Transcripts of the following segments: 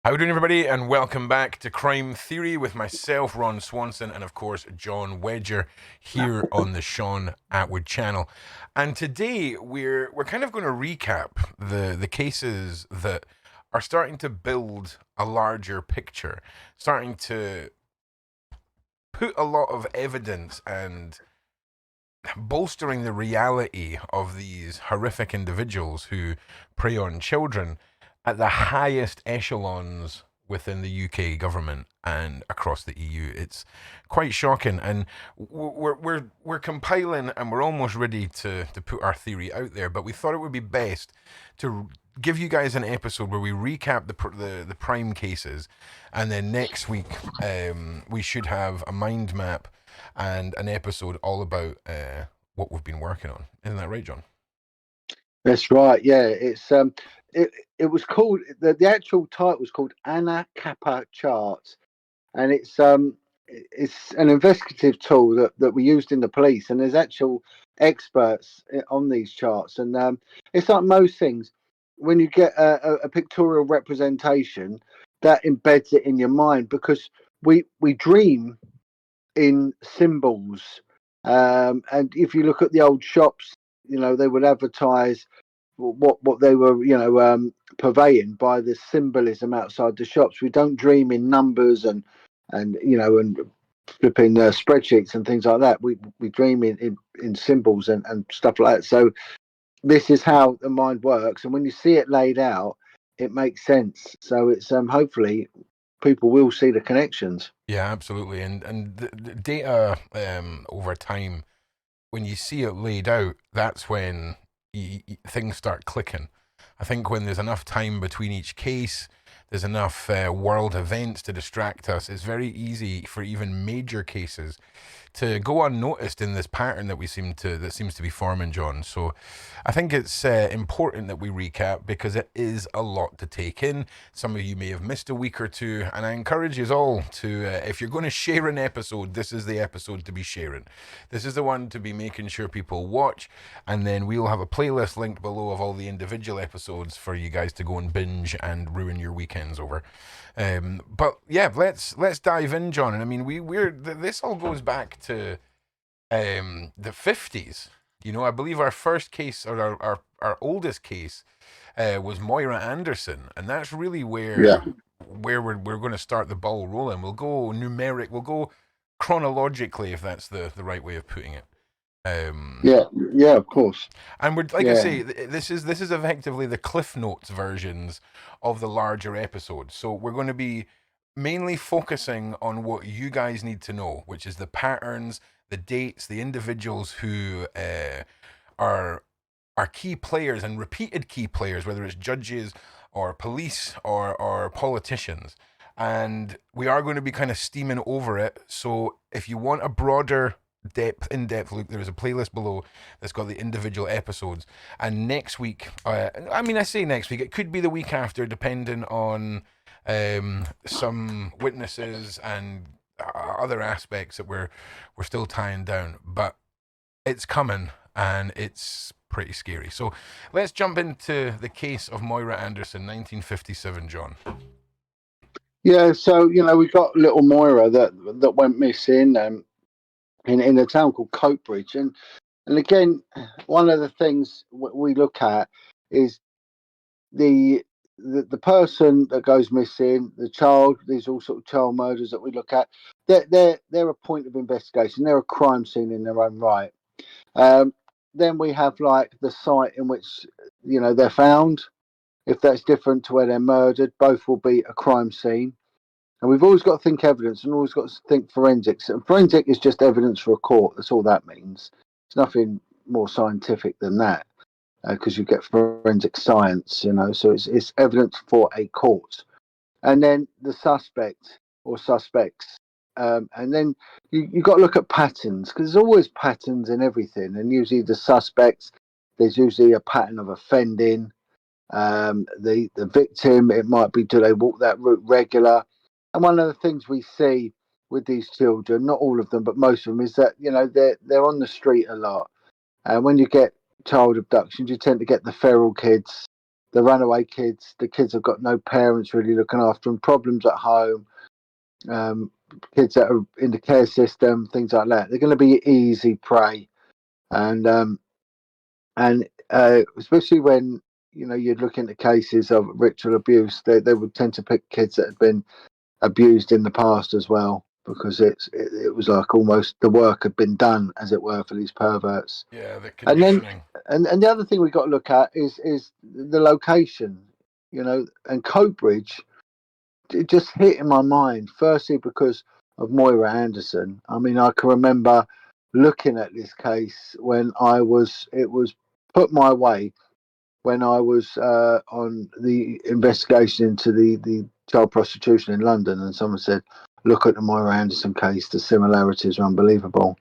How are we doing, everybody? And welcome back to Crime Theory with myself, Ron Swanson, and of course, Jon Wedger here on the Sean Attwood channel. And today we're kind of going to recap the cases that are starting to build a larger picture, starting to put a lot of evidence and bolstering the reality of these horrific individuals who prey on children at the highest echelons within the UK government and across the EU. It's quite shocking, and we're compiling, and we're almost ready to put our theory out there. But we thought it would be best to give you guys an episode where we recap the prime cases, and then next week we should have a mind map and an episode all about what we've been working on. Isn't that right, Jon? That's right. Yeah, it was called the actual title was called Anna Kappa Charts, and it's an investigative tool that we used in the police, and there's actual experts on these charts, and it's like most things. When you get a pictorial representation, that embeds it in your mind because we dream in symbols, and if you look at the old shops, they would advertise what they were purveying by the symbolism outside the shops. We don't dream in numbers and flipping spreadsheets and things like that. We dream in symbols and stuff like that. So this is how the mind works, and when you see it laid out, it makes sense. So it's hopefully people will see the connections. Yeah, absolutely. And the data over time, when you see it laid out, that's when things start clicking. I think when there's enough time between each case, there's enough world events to distract us. It's very easy for even major cases to go unnoticed in this pattern that seems to be forming, Jon. So I think it's important that we recap because it is a lot to take in. Some of you may have missed a week or two, and I encourage you all to, if you're going to share an episode, this is the episode to be sharing. This is the one to be making sure people watch, and then we'll have a playlist linked below of all the individual episodes for you guys to go and binge and ruin your weekends over. But yeah, let's dive in, Jon. And I mean, this all goes back to the 50s. I believe our first case, or our oldest case, was Moira Anderson, and that's really Yeah. where we're going to start the ball rolling. We'll go numeric, we'll go chronologically, if that's the right way of putting it. Yeah, of course. And we're, like I Yeah. say, this is effectively the Cliff Notes versions of the larger episodes. So we're going to be mainly focusing on what you guys need to know, which is the patterns, the dates, the individuals who are key players and repeated key players, whether it's judges or police or politicians. And we are going to be kind of steaming over it. So if you want a broader in-depth look, there is a playlist below that's got the individual episodes. And next week, I say next week, it could be the week after, depending on some witnesses and other aspects that we're still tying down. But it's coming, and it's pretty scary. So let's jump into the case of Moira Anderson, 1957, Jon. Yeah, so we got little Moira that went missing in a town called Coatbridge, and again, one of the things we look at is the the person that goes missing, the child. These all sort of child murders that we look at. They're a point of investigation. They're a crime scene in their own right. Um, then we have like the site in which they're found. If that's different to where they're murdered, both will be a crime scene. And we've always got to think evidence and always got to think forensics. And forensic is just evidence for a court. That's all that means. It's nothing more scientific than that because you get forensic science, so it's evidence for a court. And then the suspect or suspects. And then you got to look at patterns because there's always patterns in everything. And usually the suspects, there's usually a pattern of offending. The victim, it might be, do they walk that route regular? And one of the things we see with these children, not all of them, but most of them, is that they're on the street a lot. And when you get child abductions, you tend to get the feral kids, the runaway kids. The kids have got no parents really looking after them. Problems at home. Kids that are in the care system, things like that. They're going to be easy prey, and especially when you'd look into cases of ritual abuse, they would tend to pick kids that had been abused in the past as well, because it was like almost the work had been done, as it were, for these perverts. Yeah, the And then conditioning. and the other thing we've got to look at is the location, and Coatbridge. It just hit in my mind. Firstly, because of Moira Anderson. I mean, I can remember looking at this case when it was put my way when I was on the investigation into the child prostitution in London, and someone said, "Look at the Moira Anderson case. The similarities are unbelievable."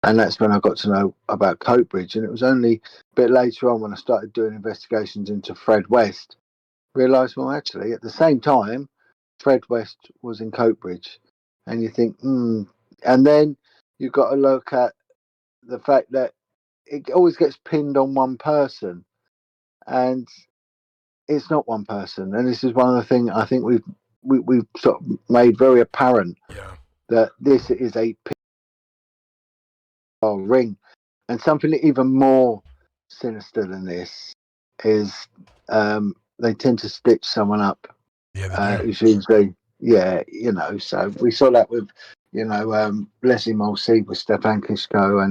And that's when I got to know about Coatbridge. And it was only a bit later on when I started doing investigations into Fred West, realised, well, actually, at the same time, Fred West was in Coatbridge. And you think, And then you've got to look at the fact that it always gets pinned on one person. And it's not one person. And this is one of the things I think we've sort of made very apparent, Yeah. that this is a ring. And something even more sinister than this is they tend to stitch someone up. Yeah, they do. It's usually, so we saw that with, Leslie Molseed with Stefan Kishko,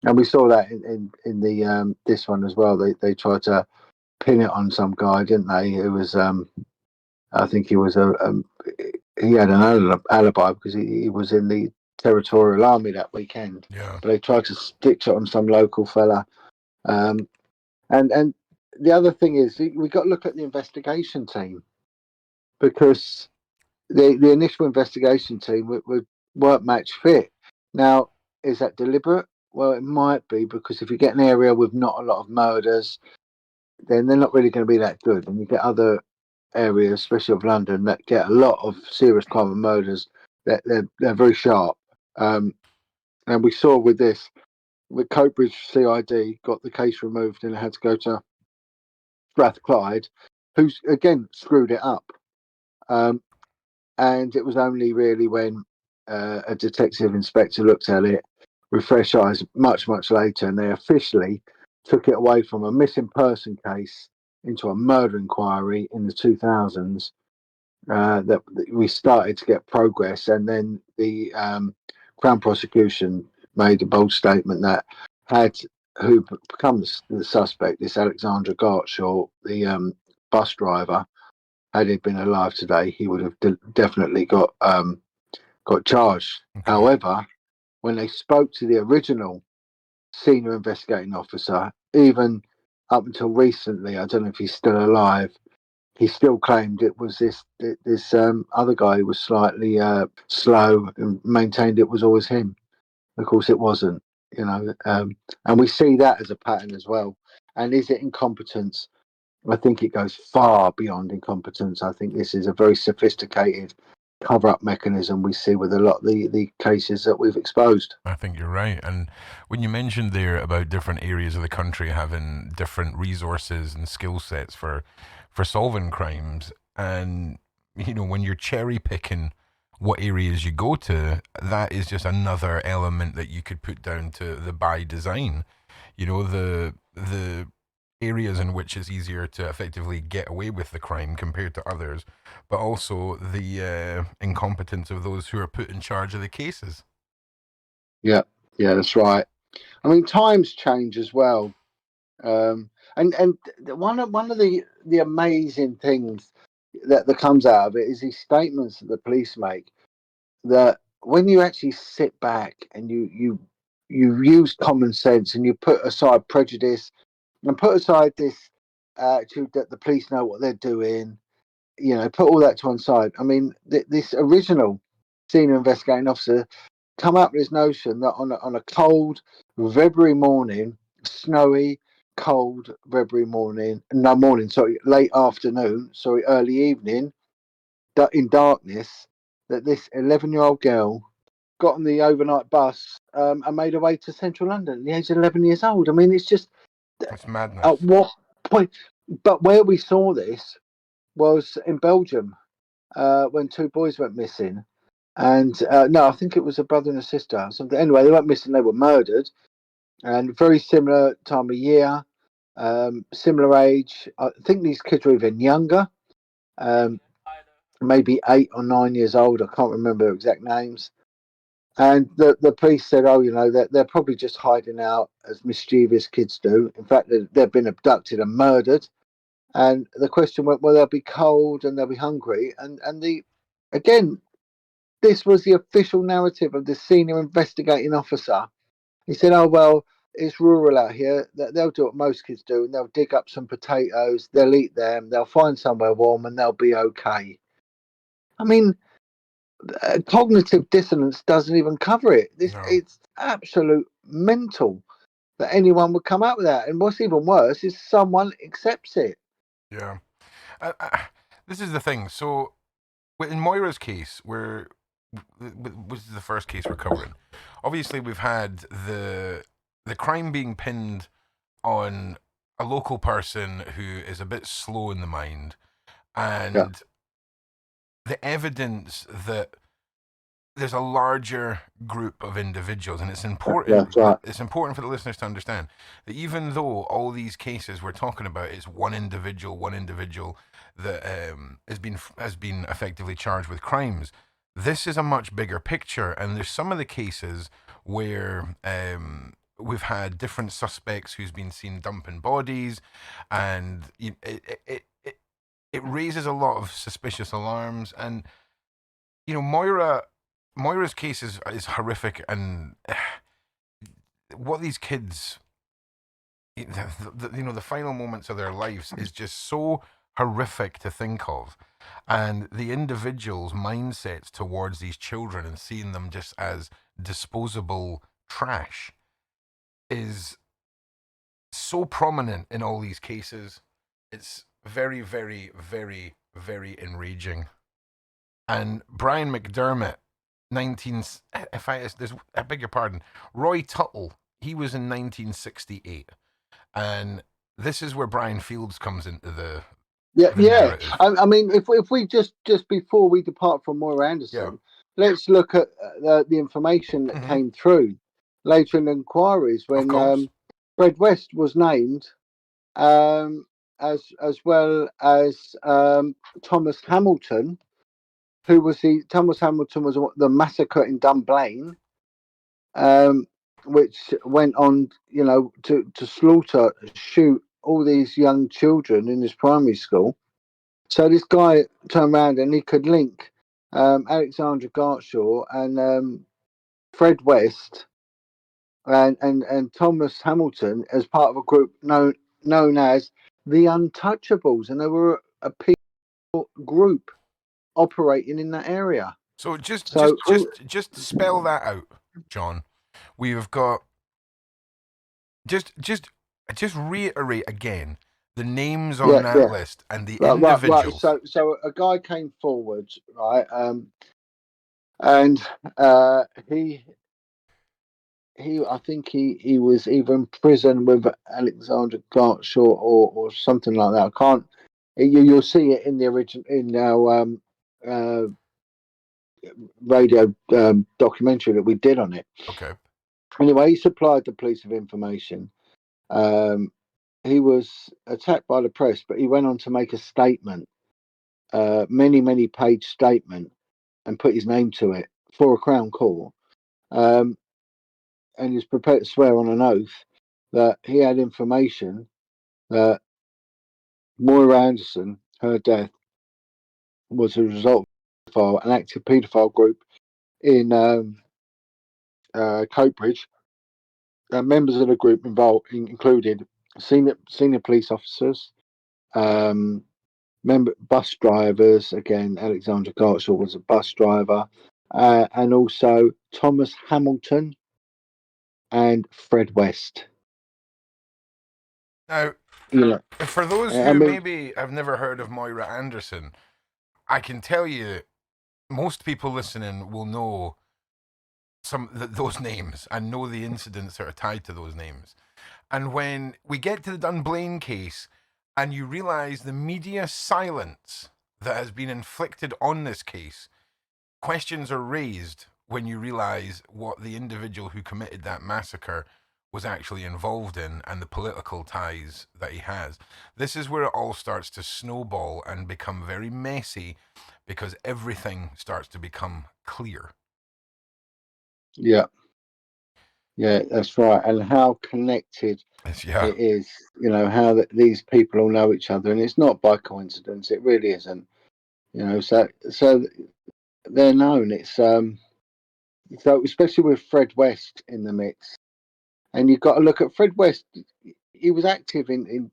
and we saw that in the this one as well. They tried to pin it on some guy, didn't they? Who was, I think he was he had an alibi because he was in the Territorial Army that weekend. Yeah. But they tried to stitch it on some local fella. And the other thing is, we got to look at the investigation team, because the initial investigation team weren't match fit. Now, is that deliberate? Well, it might be, because if you get an area with not a lot of murders, then they're not really going to be that good. And you get other areas, especially of London, that get a lot of serious crime and murders. That they're very sharp. And we saw with this, with Coatbridge CID got the case removed and it had to go to Strathclyde, who's again screwed it up. And it was only really when a detective inspector looked at it with fresh eyes much, much later, and they officially took it away from a missing person case into a murder inquiry in the 2000s, that we started to get progress. And then the Crown prosecution made a bold statement that who becomes the suspect, this Alexandra Gartshaw, the bus driver, had he been alive today, he would have definitely got charged. Okay. However, when they spoke to the original senior investigating officer, even up until recently, I don't know if he's still alive, he still claimed it was this other guy who was slightly slow, and maintained it was always him. Of course, it wasn't. And we see that as a pattern as well. And is it incompetence? I think it goes far beyond incompetence. I think this is a very sophisticated cover-up mechanism we see with a lot of the cases that we've exposed. I think you're right. And when you mentioned there about different areas of the country having different resources and skill sets for solving crimes, and when you're cherry picking what areas you go to, that is just another element that you could put down to the by design. The areas in which it's easier to effectively get away with the crime compared to others, but also the incompetence of those who are put in charge of the cases. Yeah, that's right. I mean, times change as well, and one of the amazing things that comes out of it is these statements that the police make. That when you actually sit back and you use common sense, and you put aside prejudice and put aside this attitude that the police know what they're doing, put all that to one side. I mean, this original senior investigating officer come up with this notion that on a cold February morning, snowy, cold February morning, no morning, sorry, late afternoon, sorry, early evening, in darkness, that this 11-year-old girl got on the overnight bus and made her way to central London at the age of 11 years old. I mean, it's just, It's madness. at what point? But where we saw this was in Belgium when two boys went missing. And no, I think it was a brother and a sister or something. Anyway, they went missing, they were murdered. And very similar time of year, similar age. I think these kids were even younger, um, maybe 8 or 9 years old. I can't remember their exact names. And the police said, oh, they're probably just hiding out as mischievous kids do. In fact, they've been abducted and murdered. And the question went, well, they'll be cold and they'll be hungry. Again, this was the official narrative of the senior investigating officer. He said, oh, well, it's rural out here. They'll do what most kids do, and they'll dig up some potatoes, they'll eat them, they'll find somewhere warm, and they'll be okay. I mean, cognitive dissonance doesn't even cover it. No. It's absolute mental that anyone would come up with that. And what's even worse is someone accepts it. Yeah. This is the thing. So, in Moira's case, which is the first case we're covering, obviously we've had the crime being pinned on a local person who is a bit slow in the mind, Yeah, and the evidence that there's a larger group of individuals, and it's yeah, important. that's right. It's important for the listeners to understand that even though all these cases we're talking about is one individual that has been effectively charged with crimes, this is a much bigger picture, and there's some of the cases where we've had different suspects who's been seen dumping bodies, and it raises a lot of suspicious alarms. And Moira's case is horrific, and what these kids, the final moments of their lives is just so horrific to think of, and the individual's mindsets towards these children and seeing them just as disposable trash is so prominent in all these cases. It's very, very, very, very enraging. And Brian McDermott, 19, if I beg your pardon, Roy Tuttle, he was in 1968. And this is where Brian Fields comes into Yeah, the yeah. narrative. I mean, if we just before we depart from Moira Yeah. Anderson, let's look at the information that Hmm. came through later in the inquiries Of when course. Fred West was named, um, as well as Thomas Hamilton, Thomas Hamilton was the massacre in Dunblane, um, which went on, to slaughter, shoot all these young children in this primary school. So this guy turned around and he could link Alexandra Gartshaw and Fred West and Thomas Hamilton as part of a group known as the Untouchables, and they were a people group operating in that area. So just So, just just just spell that out, John. We've got just reiterate again the names on yeah, that yeah, list and the right. individuals. So a guy came forward, right, and uh, he I think he was either in prison with Alexander Gartshaw or something like that. I can't. You'll see it in the original in our uh, radio documentary that we did on it. Okay. Anyway, he supplied the police with information. Um, he was attacked by the press, but he went on to make a statement, many page statement, and put his name to it for a Crown Court. Um, and he's prepared to swear on an oath that he had information that Moira Anderson, her death, was a result of an active paedophile group in Coatbridge. Members of the group involved included senior police officers, um, bus drivers. Again, Alexandra Gartshaw was a bus driver, and also Thomas Hamilton and Fred West. Now, You know, for those I who mean, maybe have never heard of Moira Anderson, I can tell you most people listening will know those names and know the incidents that are tied to those names. And when we get to the Dunblane case, and you realize the media silence that has been inflicted on this case. Questions are raised when you realize what the individual who committed that massacre was actually involved in and the political ties that he has. This is where it all starts to snowball and become very messy because everything starts to become clear. Yeah, yeah, that's right. And how connected Yeah. it is, how these people all know each other, and it's not by coincidence. It really isn't. So they're known. It's so especially with Fred West in the mix, and you've got to look at Fred West. He was active in.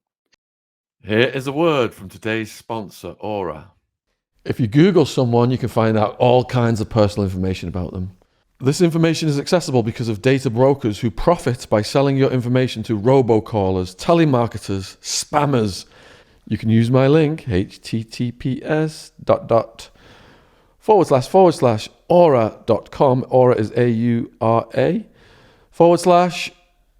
Here is a word from today's sponsor, Aura. If you Google someone, you can find out all kinds of personal information about them. This information is accessible because of data brokers who profit by selling your information to robocallers, telemarketers, spammers. You can use my link, https://aura.com, Aura is AURA,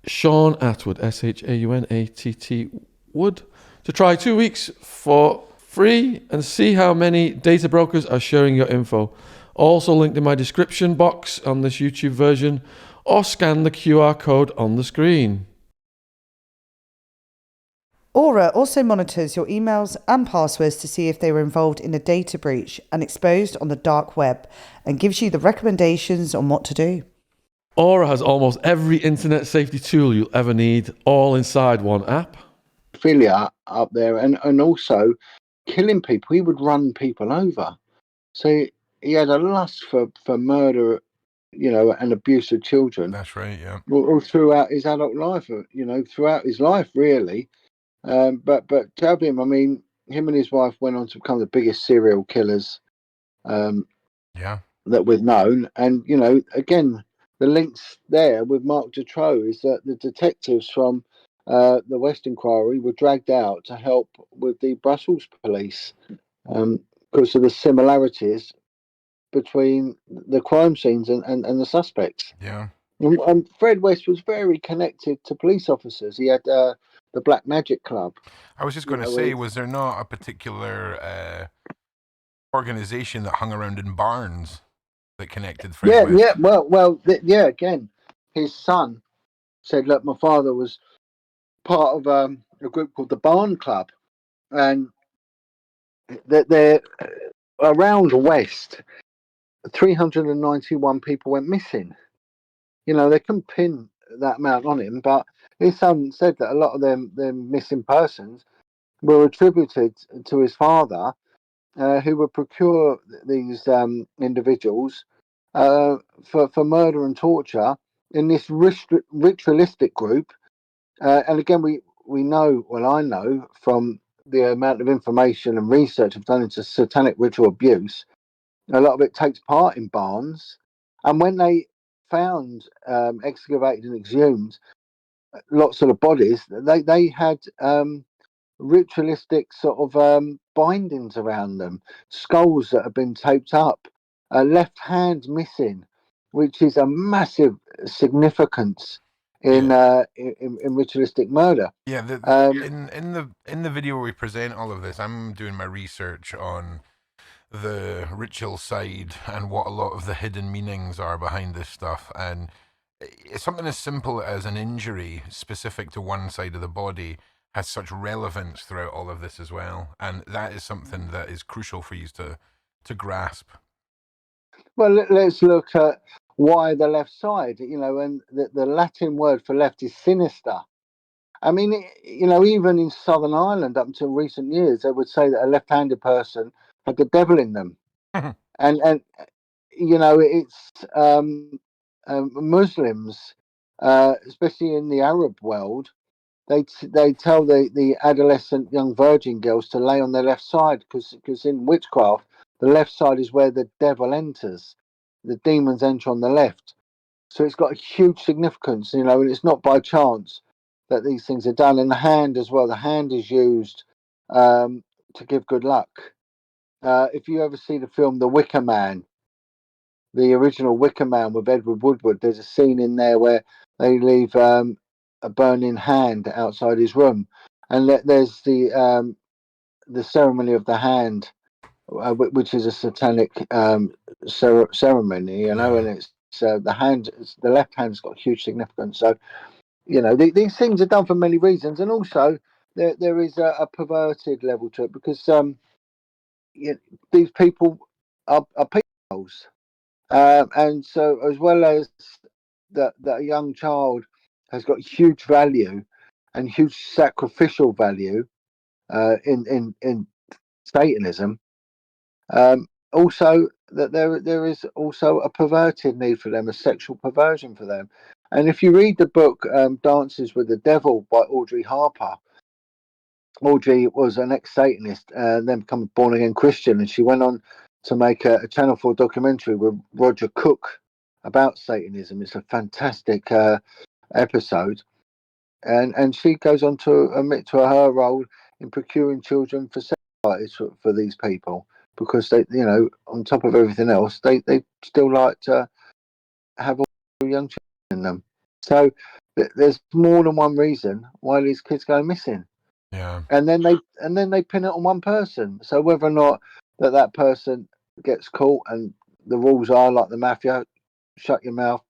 /Sean Attwood, SHAUNATT Wood, to try 2 weeks for free and see how many data brokers are sharing your info. Also linked in my description box on this YouTube version, or scan the QR code on the screen. Aura also monitors your emails and passwords to see if they were involved in a data breach and exposed on the dark web, and gives you the recommendations on what to do. Aura has almost every internet safety tool you'll ever need, all inside one app. Philia up there, and also killing people. He would run people over. So he had a lust for murder, and abuse of children. That's right, yeah. All throughout his adult life, throughout his life, really. But tell him, I mean, him and his wife went on to become the biggest serial killers Yeah. that we've known. And, again, the links there with Mark Dutroux is that the detectives from the West Inquiry were dragged out to help with the Brussels police because of the similarities between the crime scenes and the suspects. Yeah. And Fred West was very connected to police officers. He had the Black Magic Club. I was just going to say, was there not a particular organization that hung around in Barnes that connected Fred West? Yeah. Well, again, his son said, look, my father was part of a group called the Barn Club, and they're around West. 391 people went missing. They couldn't pin that amount on him, but his son said that a lot of them missing persons were attributed to his father, who would procure these individuals for murder and torture in this ritualistic group. And again, we know, well, I know from the amount of information and research I've done into satanic ritual abuse, a lot of it takes part in Barnes. And when they found excavated and exhumed lots of the bodies, they had ritualistic sort of bindings around them, skulls that have been taped up, left hand missing, which is a massive significance in ritualistic murder. Yeah, in the video where we present all of this, I'm doing my research on the ritual side and what a lot of the hidden meanings are behind this stuff, and it's something as simple as an injury specific to one side of the body has such relevance throughout all of this as well, and that is something that is crucial for you to grasp. Well, let's look at why the left side, and the Latin word for left is sinister. I mean, even in Southern Ireland, up until recent years, they would say that a left-handed person had the devil in them. and it's Muslims, especially in the Arab world, they tell the adolescent young virgin girls to lay on their left side because in witchcraft, the left side is where the devil enters. The demons enter on the left. So it's got a huge significance, and it's not by chance that these things are done. And the hand as well. The hand is used to give good luck. If you ever see the film The Wicker Man, the original Wicker Man with Edward Woodward, there's a scene in there where they leave a burning hand outside his room, and there's the ceremony of the hand, which is a satanic ceremony, and it's the hand, the left hand's got huge significance. So these things are done for many reasons, and also there is a perverted level to it because these people are pedophiles, and so as well as that a young child has got huge value and huge sacrificial value in Satanism. Also, that there is also a perverted need for them, a sexual perversion for them. And if you read the book Dances with the Devil by Audrey Harper, Audrey was an ex-Satanist and then become a born-again Christian, and she went on to make a Channel 4 documentary with Roger Cook about Satanism. It's a fantastic episode, and she goes on to admit to her role in procuring children for sex parties for these people, because they, on top of everything else, they still like to have all young children in them. So there's more than one reason why these kids go missing. Yeah. And then they pin it on one person. So whether or not that person gets caught, and the rules are like the mafia, shut your mouth,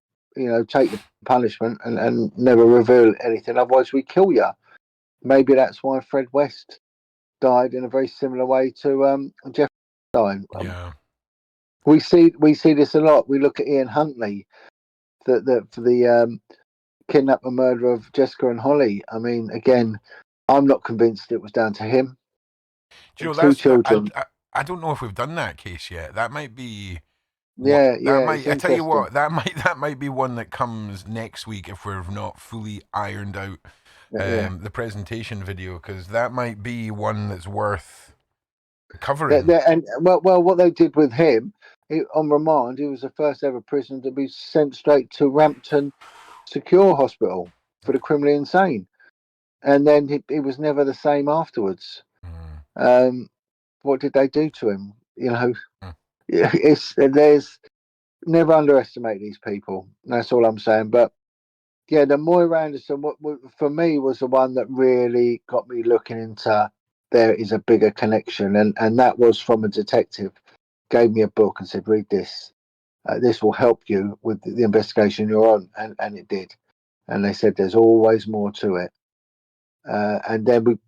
take your punishment and never reveal anything, otherwise we kill you. Maybe that's why Fred West died in a very similar way to Jeff died. Yeah. We see this a lot. We look at Ian Huntley, that for the kidnap and murder of Jessica and Holly. I mean, again, I'm not convinced it was down to him. Do you know, Two that's children. I don't know if we've done that case yet. That might be Yeah, that it's might, I tell you interesting. what, that might be one that comes next week if we've not fully ironed out the presentation video, because that might be one that's worth covering. And well, what they did with him on remand, he was the first ever prisoner to be sent straight to Rampton Secure Hospital for the criminally insane, and then he was never the same afterwards. What did they do to him? There's never underestimate these people. That's all I'm saying. But yeah, the Moira Anderson, what for me was the one that really got me looking into. There is a bigger connection, and that was from a detective. Gave me a book and said, read this. This will help you with the investigation you're on, and it did. And they said there's always more to it. And then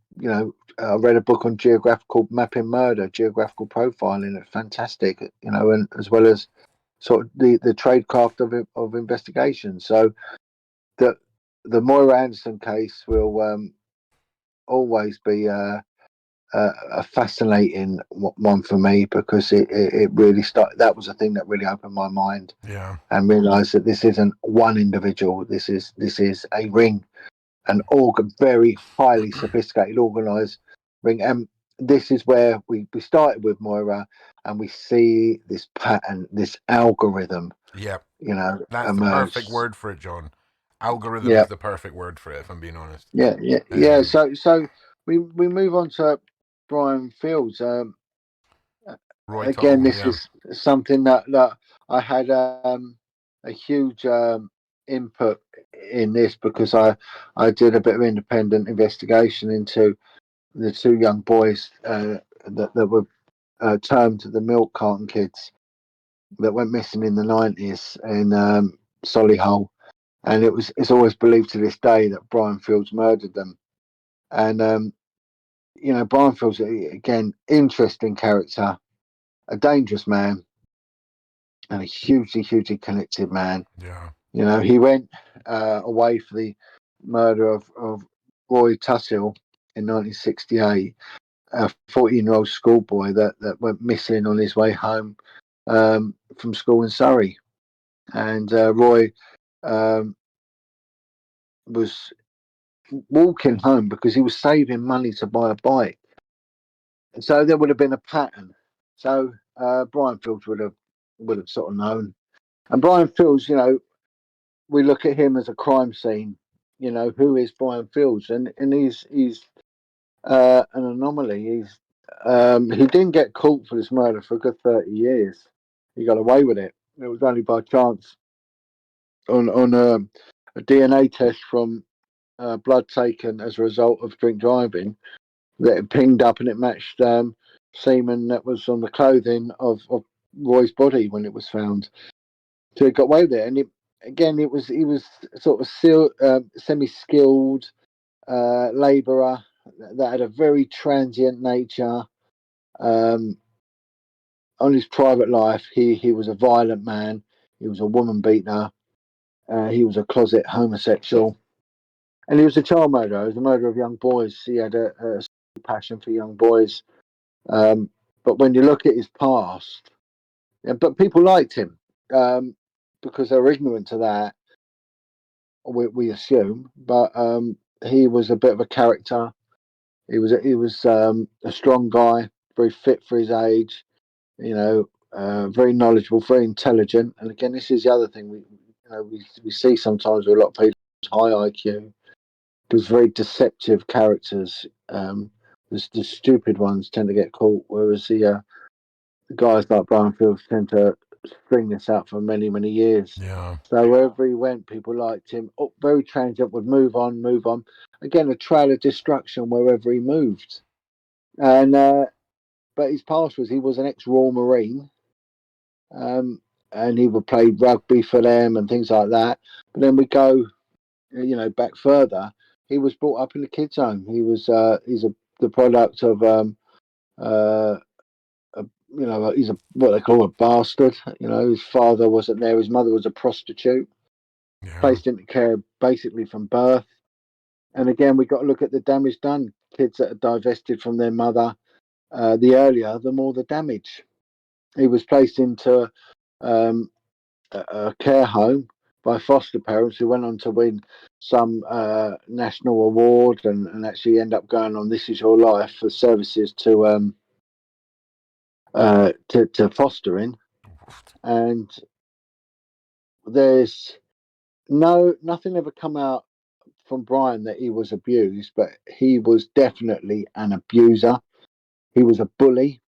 I read a book on geographical mapping murder, geographical profiling. It's fantastic, and as well as sort of the tradecraft of investigation. So the Moira Anderson case will always be a fascinating one for me, because it really started. That was a thing that really opened my mind, and realised that this isn't one individual. This is a ring, an very highly sophisticated, organised ring. And this is where we started with Moira, and we see this pattern, this algorithm. Yeah, that's emerge. the perfect word for it, John. Algorithm is the perfect word for it, if I'm being honest. Yeah. So we move on to Brian Fields. Roy Again, Tuttle, this is something that I had a huge input in this, because I did a bit of independent investigation into the two young boys that were termed the milk carton kids that went missing in the 90s in Solihull, and it's always believed to this day that Brian Fields murdered them. And Brian Fields, again, interesting character, a dangerous man, and a hugely connected man. Yeah. He went away for the murder of Roy Tuttle in 1968, a 14-year-old schoolboy that went missing on his way home from school in Surrey. And Roy was walking home because he was saving money to buy a bike. And so there would have been a pattern. So Brian Fields would have sort of known. And Brian Fields, we look at him as a crime scene. Who is Brian Fields? And he's an anomaly. He didn't get caught for this murder for a good 30 years. He got away with it. It was only by chance on a DNA test from blood taken as a result of drink driving, that it pinged up and it matched semen that was on the clothing of Roy's body when it was found. So he got away with it. And he was sort of semi-skilled labourer that had a very transient nature. On his private life, he was a violent man. He was a woman beater. He was a closet homosexual. And he was a child murderer. He was a murderer of young boys. He had a passion for young boys. But when you look at his past, but people liked him because they were ignorant to that, we assume. But he was a bit of a character. He was a strong guy, very fit for his age. Very knowledgeable, very intelligent. And again, this is the other thing we see sometimes with a lot of people with high IQ. There's very deceptive characters. The stupid ones tend to get caught, whereas the guys like Brian Fields tend to string this out for many, many years. Yeah. So wherever he went, people liked him. Very transient, would move on. Again, a trail of destruction wherever he moved. And but his past was he was an ex-Royal Marine, and he would play rugby for them and things like that. But then we go, back further. He was brought up in the kids' home. He's the product of he's what they call a bastard. His father wasn't there. His mother was a prostitute, placed into care basically from birth. And again, we got to look at the damage done. Kids that are divested from their mother, the earlier, the more the damage. He was placed into a care home by foster parents who went on to win some national award and actually end up going on This Is Your Life for services to fostering. And there's nothing ever come out from Brian that he was abused, but he was definitely an abuser. He was a bully,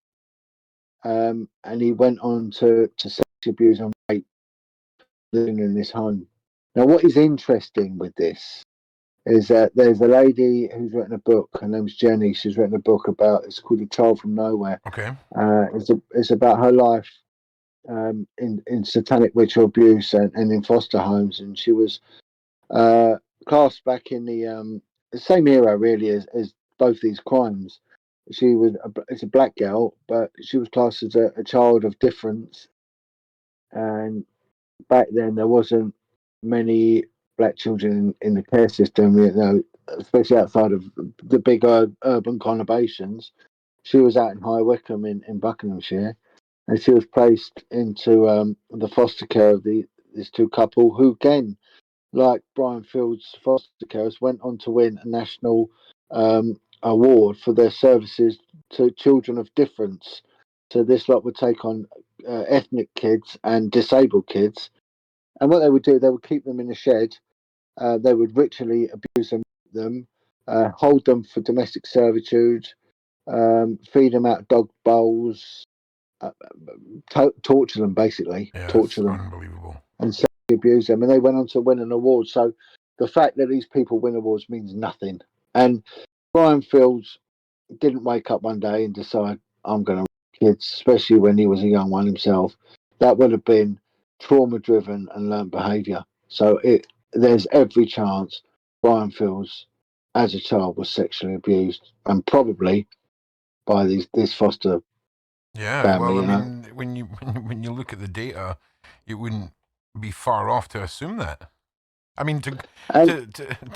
and he went on to sex abuse and rape living in this home. Now, what is interesting with this is that there's a lady who's written a book. Her name's Jenny. She's written a book it's called A Child from Nowhere. Okay. It's about her life in satanic ritual abuse and in foster homes, and she was classed back in the same era really as both these crimes. It's a black girl, but she was classed as a child of difference, and back then there wasn't many black children in the care system, especially outside of the big urban conurbations. She was out in High Wycombe in Buckinghamshire, and she was placed into the foster care of these two couple who, again, like Brian Fields' foster carers, went on to win a national award for their services to children of difference. So this lot would take on ethnic kids and disabled kids. And what they would do, they would keep them in a shed. They would ritually abuse them, hold them for domestic servitude, feed them out of dog bowls, torture them, basically. Yeah, torture them. Unbelievable. And sexually abuse them. And they went on to win an award. So the fact that these people win awards means nothing. And Brian Fields didn't wake up one day and decide, I'm going to rape kids, especially when he was a young one himself. That would have been trauma-driven and learned behaviour. So there's every chance Brian Fields, as a child, was sexually abused, and probably by this foster family. Well, I mean, when you look at the data, it wouldn't be far off to assume that. I mean, to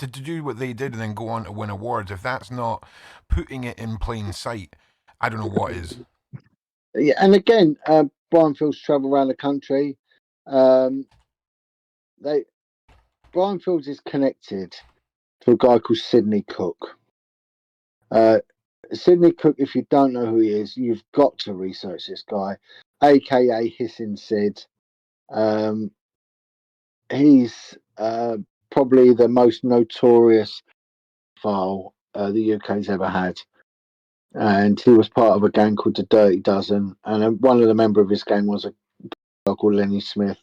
do what they did and then go on to win awards, if that's not putting it in plain sight, I don't know what is. Yeah, and again, Brian Fields travel around the country. Brian Fields is connected to a guy called Sidney Cook. Sidney Cook, if you don't know who he is, you've got to research this guy, aka Hissing Sid. He's probably the most notorious file the UK's ever had. And he was part of a gang called the Dirty Dozen. And one of the members of his gang was a guy called Lenny Smith.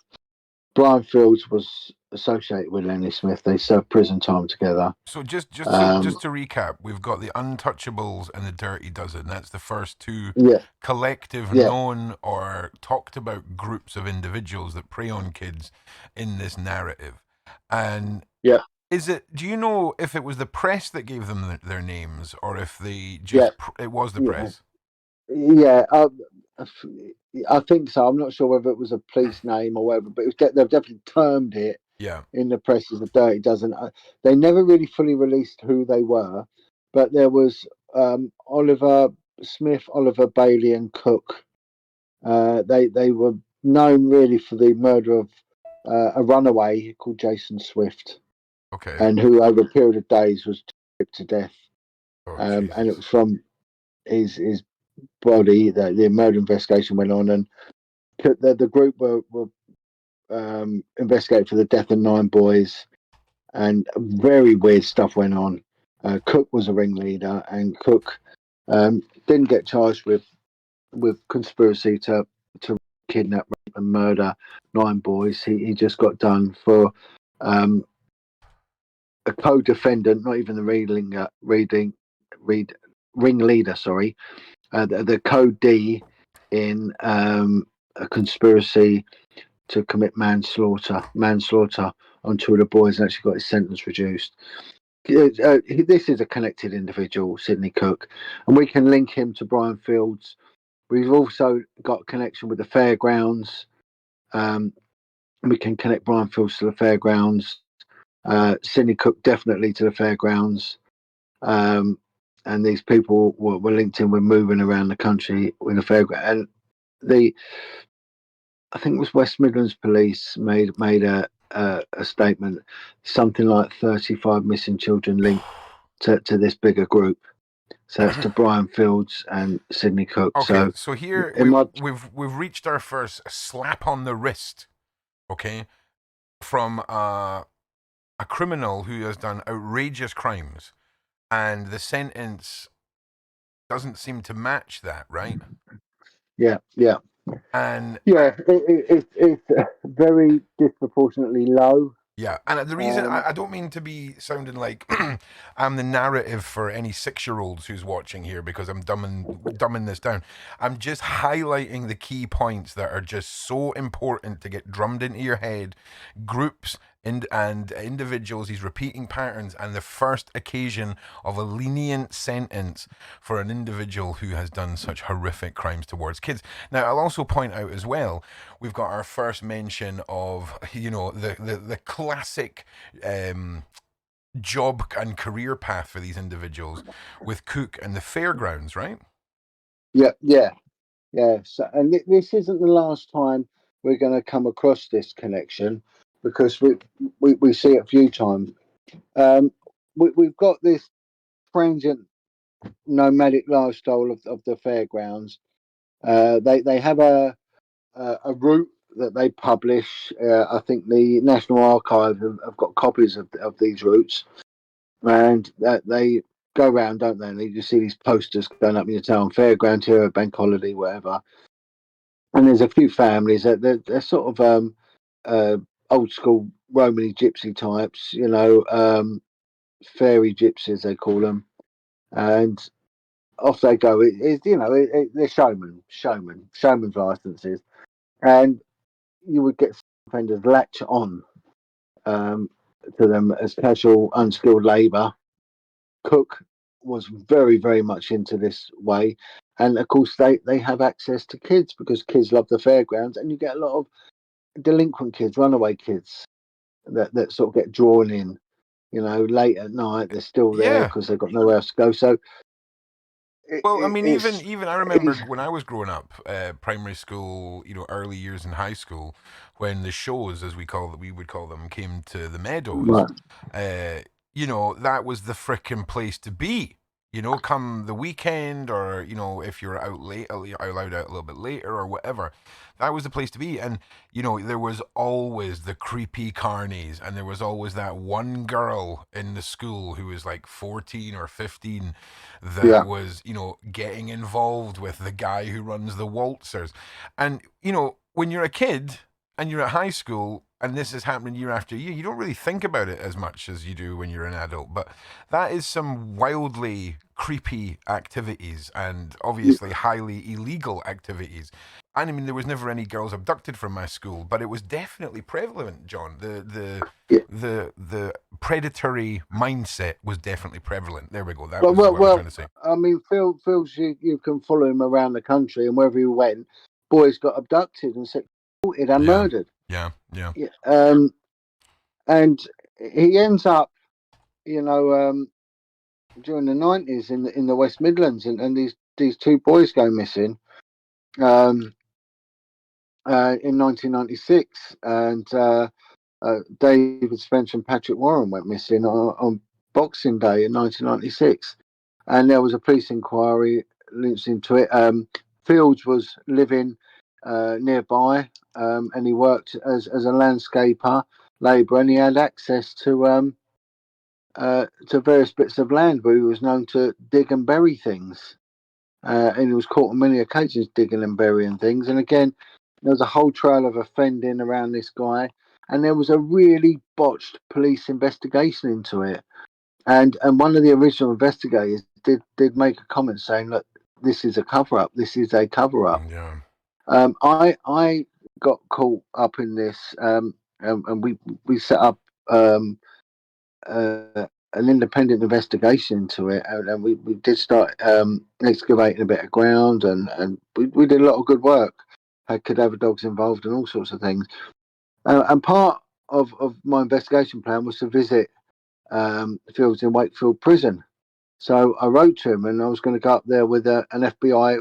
Brian Fields was associated with Lenny Smith. They served prison time together. So just to recap, we've got the Untouchables and the Dirty Dozen. That's the first two Yeah, collective yeah, known or talked about groups of individuals that prey on kids in this narrative. And yeah, do you know if it was the press that gave them their names, or if they yeah, just it was the yeah, press? yeah. I think so. I'm not sure whether it was a police name or whatever, but they've definitely termed it Yeah. in the press as the Dirty Dozen. They never really fully released who they were, but there was Oliver Smith, Oliver Bailey, and Cook. They were known really for the murder of a runaway called Jason Swift, Okay. and who over a period of days was tripped to death. Oh, And it Jesus. was from his body that the murder investigation went on, and the group were investigated for the death of 9 boys, and very weird stuff went on. Cook was a ringleader, and Cook didn't get charged with conspiracy to kidnap, rape, and murder 9 boys. He just got done for a co-defendant, not even the ringleader. Sorry, the code D in a conspiracy to commit manslaughter on 2 of the boys, and actually got his sentence reduced. This is a connected individual, Sidney Cook, and we can link him to Brian Fields. We've also got a connection with the fairgrounds. We can connect Brian Fields to the fairgrounds. Sidney Cook definitely to the fairgrounds. And these people were linked in with moving around the country with the fairground. And I think it was West Midlands Police made a statement, something like 35 missing children linked to this bigger group. So it's to Brian Fields and Sidney Cook. Okay, so here we've reached our first slap on the wrist, okay, from a criminal who has done outrageous crimes, and the sentence doesn't seem to match that, right? Yeah. And It's very disproportionately low. yeah, and the reason I don't mean to be sounding like I'm the narrative for any 6-year-olds who's watching here, because I'm dumbing this down. I'm just highlighting the key points that are just so important to get drummed into your head. Groups and individuals, these repeating patterns, and the first occasion of a lenient sentence for an individual who has done such horrific crimes towards kids. Now, I'll also point out as well, we've got our first mention of, the classic job and career path for these individuals with Cook and the fairgrounds, right? Yeah. So, and this isn't the last time we're going to come across this connection, because we see it a few times. We've got this transient nomadic lifestyle of the fairgrounds. They have a route that they publish. I think the National Archive have got copies of these routes, and that they go around, don't they? And you see these posters going up in your town, fairground here, bank holiday, whatever. And there's a few families that they're sort of old school Romany gypsy types, fairy gypsies they call them, and off they go. They're showman's licenses, and you would get offenders latch on to them as casual, unskilled labour. Cook was very, very much into this way, and of course they have access to kids, because kids love the fairgrounds, and you get a lot of delinquent kids, runaway kids that sort of get drawn in. Late at night they're still there Yeah. because they've got nowhere else to go. So, Well, I mean, even I remember when I was growing up, primary school, early years in high school, when the shows, as we would call them, came to the meadows. right. That was the frickin' place to be. Come the weekend, or if you're out late, allowed out a little bit later or whatever, that was the place to be. And there was always the creepy carnies, and there was always that one girl in the school who was like 14 or 15 that was getting involved with the guy who runs the waltzers. And when you're a kid and you're at high school, and this is happening year after year. You don't really think about it as much as you do when you're an adult, but that is some wildly creepy activities and obviously highly illegal activities. And I mean, there was never any girls abducted from my school, but it was definitely prevalent, John. The predatory mindset was definitely prevalent. There we go. That was what I was trying to say. I mean, Phil's you can follow him around the country, and wherever he went, boys got abducted and sexually and murdered. Yeah. And he ends up, you know, during the 90s in the West Midlands, and these two boys go missing in 1996, and David Spencer and Patrick Warren went missing on Boxing Day in 1996, and there was a police inquiry linked into it. Fields was living nearby, and he worked as a landscaper, labourer, and he had access to various bits of land where he was known to dig and bury things. And he was caught on many occasions digging and burying things. And again, there was a whole trail of offending around this guy, and there was a really botched police investigation into it. And one of the original investigators did make a comment saying, "Look, this is a cover up. This is a cover up." Yeah. I got caught up in this, and we set up an independent investigation into it, and we did start excavating a bit of ground, and we did a lot of good work. Had cadaver dogs involved and all sorts of things. And part of my investigation plan was to visit Fields in Wakefield Prison. So I wrote to him, and I was going to go up there with an FBI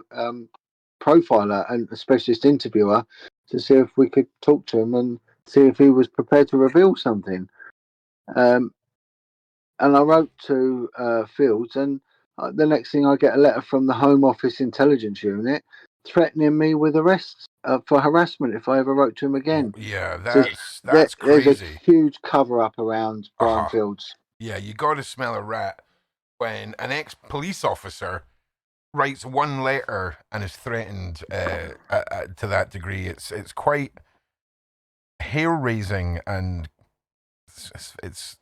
profiler and a specialist interviewer to see if we could talk to him and see if he was prepared to reveal something. And I wrote to Fields, and the next thing I get a letter from the Home Office Intelligence Unit threatening me with arrests for harassment if I ever wrote to him again. Yeah, So that's crazy. There's a huge cover up around Brian Fields. Yeah, you got to smell a rat when an ex-police officer writes one letter and is threatened to that degree. It's quite hair-raising, and it's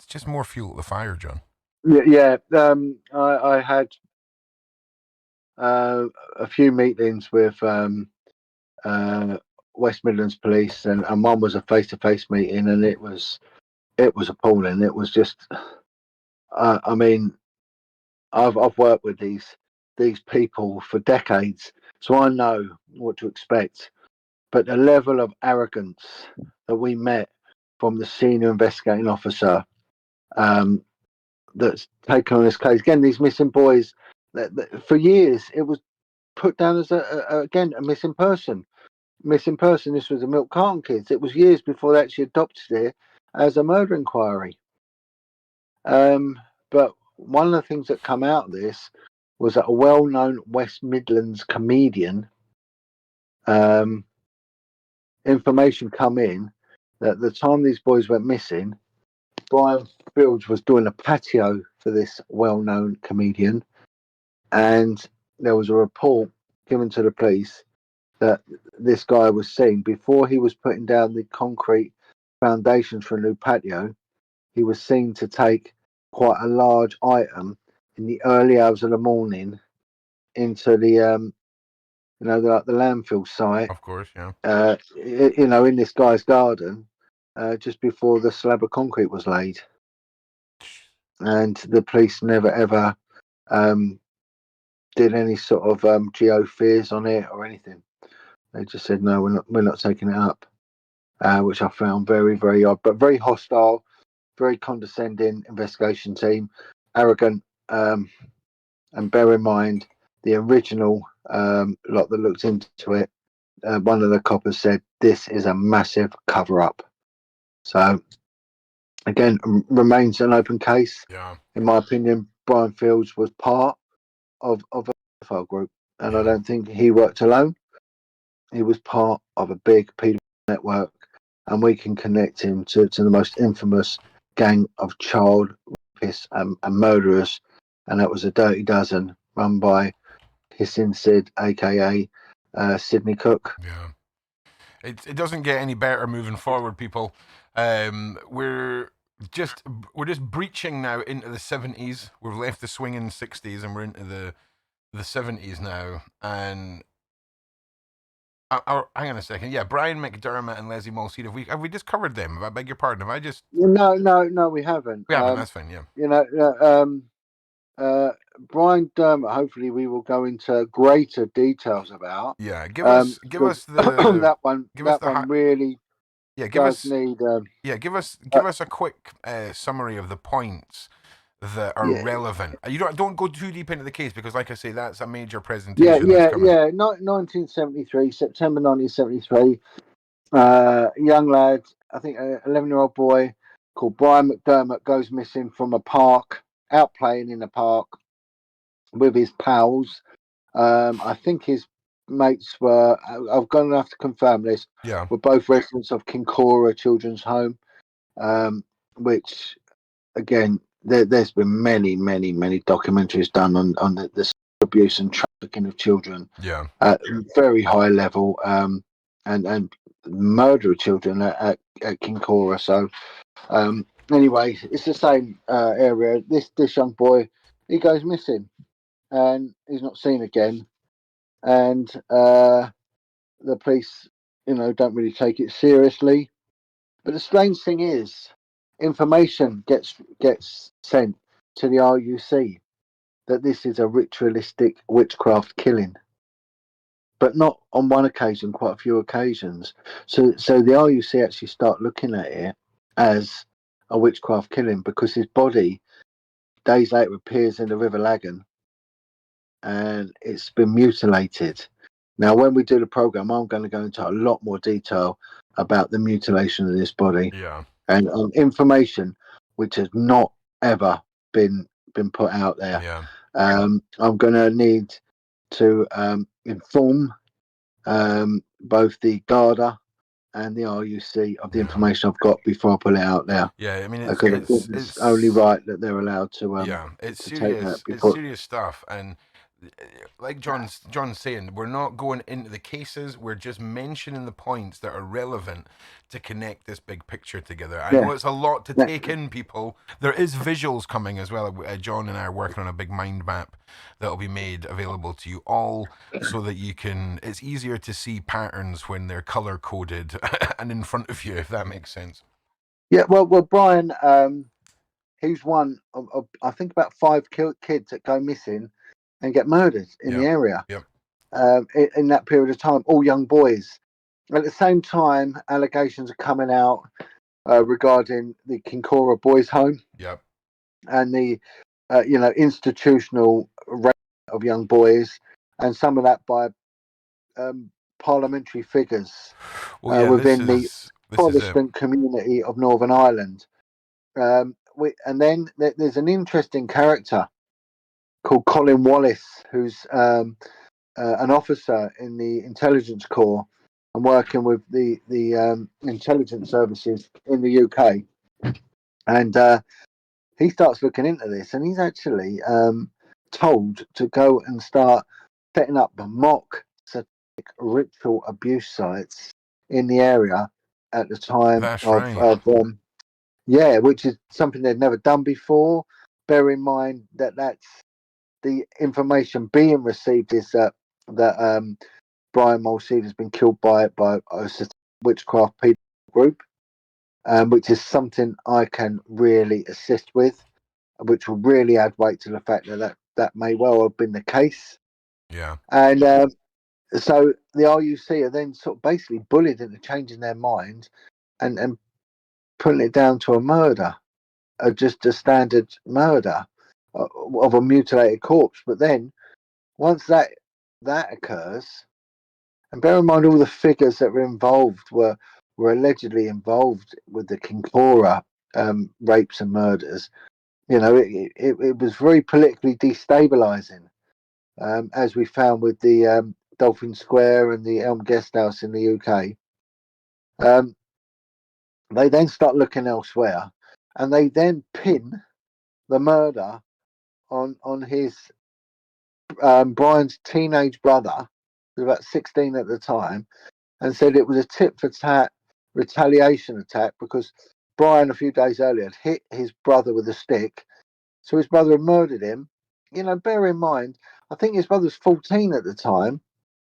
just more fuel to the fire, John. Yeah. I had a few meetings with West Midlands Police, and one was a face-to-face meeting, and it was appalling. It was just, I mean, I've worked with these people for decades, so I know what to expect. But the level of arrogance that we met from the senior investigating officer that's taken on this case, again, these missing boys, that for years it was put down as a missing person. Missing person. This was the milk carton kids. It was years before they actually adopted it as a murder inquiry. But one of the things that come out of this was that a well-known West Midlands comedian, information come in that at the time these boys went missing, Brian Fields was doing a patio for this well-known comedian, and there was a report given to the police that this guy was seen before he was putting down the concrete foundations for a new patio. He was seen to take quite a large item in the early hours of the morning into the the landfill site. Of course, yeah. In this guy's garden, just before the slab of concrete was laid, and the police never ever did any sort of geo-fears on it or anything. They just said no, we're not taking it up, which I found very, very odd, but very hostile, very condescending investigation team, arrogant, and bear in mind the original lot that looked into it. One of the coppers said this is a massive cover-up. So again, remains an open case. Yeah. In my opinion, Brian Fields was part of a pedophile group, and I don't think he worked alone. He was part of a big pedophile network, and we can connect him to the most infamous gang of child rapists and murderers, and that was a Dirty Dozen run by Hissing Sid, aka Sidney Cook. Yeah. it doesn't get any better moving forward, people. We're just breaching now into the 70s. We've left the swinging 60s and we're into the 70s now. And hang on a second. Yeah, Brian McDermott and Leslie Molseed. Have we just covered them? I beg your pardon. Have I just? No, we haven't. We haven't. That's fine. Yeah. You know, Brian Dermott. Hopefully, we will go into greater details about. Yeah. Give us the that one. give us That one really yeah. does need. Give us a quick summary of the points that are Yeah. relevant. You don't go too deep into the case because, like I say, that's a major presentation. That's coming. 1973, September 1973. Young lad, I think an 11-year-old boy called Brian McDermott goes missing from a park, out playing in the park with his pals. I think his mates were, I've going to have to confirm this, Yeah. were both residents of Kincora Children's Home, which, again, there's been many documentaries done on the abuse and trafficking of children Yeah. at very high level, and murder of children at Kincora. So anyway, it's the same area. This young boy, he goes missing and he's not seen again, and the police, don't really take it seriously. But the strange thing is, information gets sent to the RUC that this is a ritualistic witchcraft killing, but not on one occasion, quite a few occasions. So the RUC actually start looking at it as a witchcraft killing because his body days later appears in the River Lagan and it's been mutilated. Now, when we do the program, I'm going to go into a lot more detail about the mutilation of this body. Yeah. And information which has not ever been put out there. Yeah. I'm going to need to inform both the Garda and the RUC of the information I've got before I put it out there. Yeah, I mean, it's only right that they're allowed to. It's to serious. take that It's before. serious stuff, and like John's saying, we're not going into the cases. We're just mentioning the points that are relevant to connect this big picture together. I know it's a lot to take in, people. There is visuals coming as well. John and I are working on a big mind map that'll be made available to you all, so that you can. It's easier to see patterns when they're color coded and in front of you, if that makes sense. Yeah, well, Brian, he's one of I think about 5 kids that go missing and get murdered in the area. Yep. In that period of time, all young boys. At the same time, allegations are coming out regarding the Kincora Boys Home. Yep. And the institutional rape of young boys, and some of that by parliamentary figures within the Protestant community of Northern Ireland. And then there's an interesting character called Colin Wallace, who's an officer in the intelligence corps and working with the intelligence services in the UK. And he starts looking into this, and he's actually told to go and start setting up mock satanic ritual abuse sites in the area at the time. That's right. Which is something they'd never done before. Bear in mind that that's the information being received is that Brian Molseed has been killed by a witchcraft people group, which is something I can really assist with, which will really add weight to the fact that may well have been the case. Yeah. And so the RUC are then sort of basically bullied into changing their mind and putting it down to a murder, just a standard murder of a mutilated corpse. But then once that occurs, and bear in mind all the figures that were involved were allegedly involved with the Kincora rapes and murders. It was very politically destabilizing, as we found with the Dolphin Square and the Elm Guesthouse in the UK. They then start looking elsewhere, and they then pin the murder on his Brian's teenage brother, who was about 16 at the time, and said it was a tit for tat retaliation attack because Brian a few days earlier had hit his brother with a stick, so his brother had murdered him. Bear in mind, I think his brother was 14 at the time,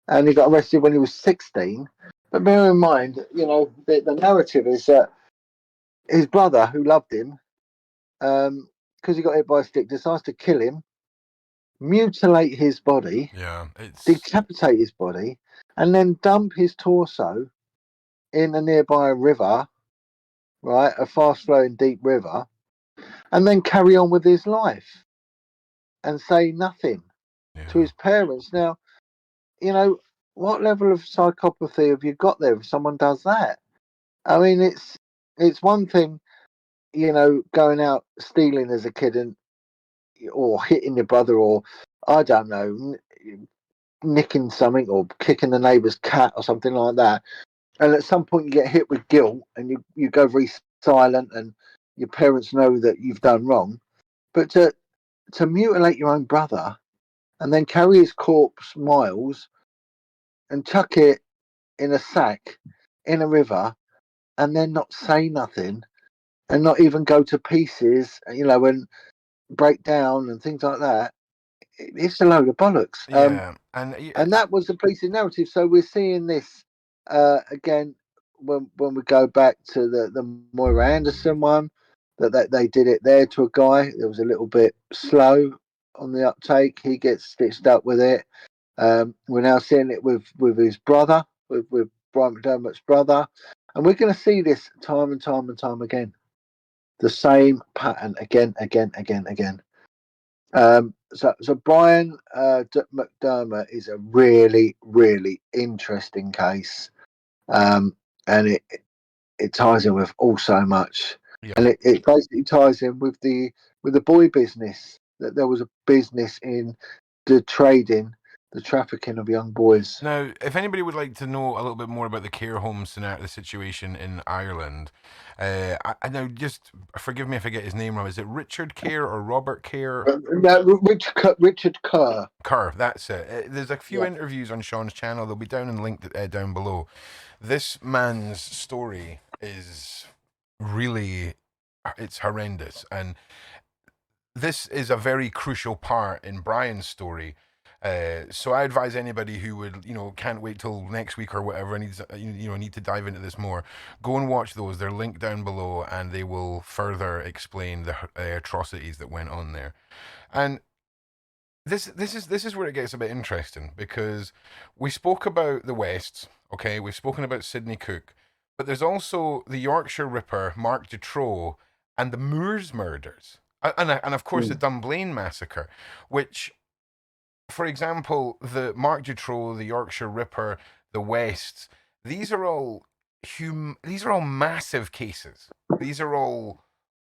and he got arrested when he was 16. But bear in mind, the narrative is that his brother, who loved him, because he got hit by a stick, decides to kill him, mutilate his body, decapitate his body, and then dump his torso in a nearby river, right, a fast-flowing deep river, and then carry on with his life and say nothing to his parents. Now, what level of psychopathy have you got there if someone does that? I mean, it's one thing, going out stealing as a kid or hitting your brother, or I don't know, nicking something or kicking the neighbour's cat or something like that. And at some point you get hit with guilt and you go very silent and your parents know that you've done wrong. But to mutilate your own brother and then carry his corpse miles and chuck it in a sack in a river and then not say nothing and not even go to pieces, and break down and things like that, it's a load of bollocks. And that was the policing narrative. So we're seeing this again when we go back to the Moira Anderson one, that they did it there to a guy. There was a little bit slow on the uptake. He gets stitched up with it. We're now seeing it with his brother, with Brian McDermott's brother, and we're going to see this time and time and time again. The same pattern again. So Brian McDermott is a really, really interesting case, and it ties in with so much, and it basically ties in with the boy business, that there was a business in the trafficking of young boys. Now, if anybody would like to know a little bit more about the care home scenario, the situation in Ireland, I now just forgive me if I get his name wrong. Is it Richard Kerr or Robert Kerr? No, Richard Kerr. Kerr, that's it. There's a few interviews on Sean's channel. They'll be down and linked down below. This man's story is really, it's horrendous, and this is a very crucial part in Brian's story. So I advise anybody who would, can't wait till next week or whatever, needs, need to dive into this more, go and watch those. They're linked down below, and they will further explain the atrocities that went on there. And this is where it gets a bit interesting, because we spoke about the Wests, okay? We've spoken about Sidney Cook, but there's also the Yorkshire Ripper, Mark Dutroux, and the Moors murders, and of course the Dunblane massacre, which, for example, the Mark Dutroux, the Yorkshire Ripper, the Wests, these are all massive cases. These are all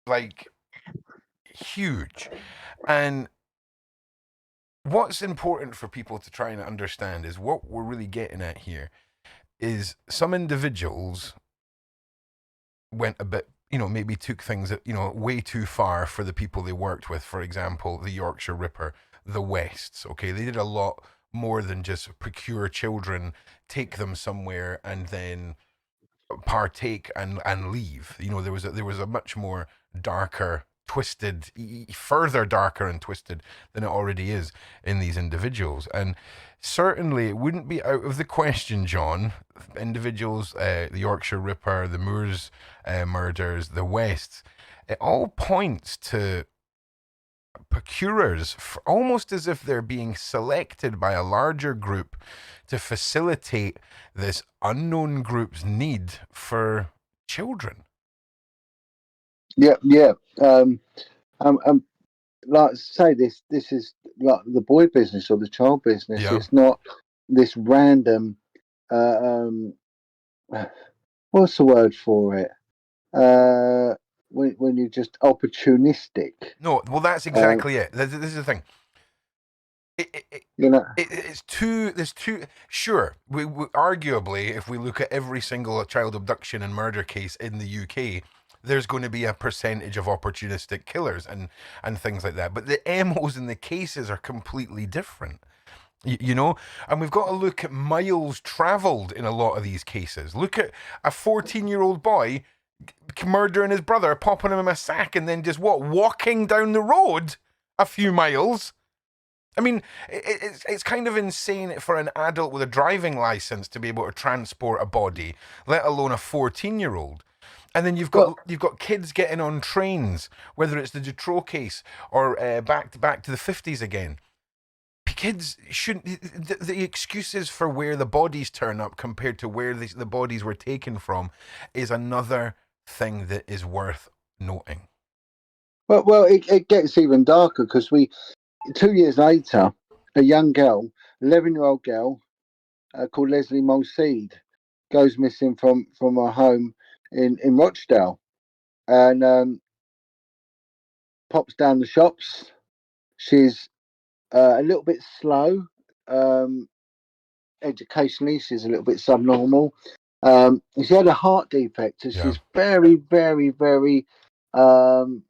like huge. And what's important for people to try and understand is what we're really getting at here is some individuals went a bit, maybe took things, way too far for the people they worked with. For example, the Yorkshire Ripper, the Wests, okay? They did a lot more than just procure children, take them somewhere, and then partake and leave. There was a much more darker, twisted, further darker and twisted than it already is in these individuals. And certainly it wouldn't be out of the question, John, individuals, the Yorkshire Ripper, the Moors murders, the Wests, it all points to procurers, almost as if they're being selected by a larger group to facilitate this unknown group's need for children. Yeah. Like I say, this is like the boy business or the child business. Yeah. It's not this random. What's the word for it? When you're just opportunistic. No, well, that's exactly it. This is the thing. There's two. Sure, we arguably, if we look at every single child abduction and murder case in the UK, there's going to be a percentage of opportunistic killers and things like that. But the MOs in the cases are completely different. You know, and we've got to look at miles travelled in a lot of these cases. Look at a 14-year-old boy murdering his brother, popping him in a sack, and then just walking down the road a few miles. I mean, it's kind of insane for an adult with a driving license to be able to transport a body, let alone a 14-year-old. And then you've got kids getting on trains, whether it's the Dutroux case or back to the 50s again. Kids shouldn't. The excuses for where the bodies turn up compared to where the bodies were taken from is another thing that is worth noting. Well, it gets even darker because 2 years later, a young girl, 11-year-old girl called Leslie Molseed, goes missing from her home in Rochdale, and pops down the shops. She's a little bit slow. Educationally, she's a little bit subnormal. She had a heart defect, and she's very, very, very small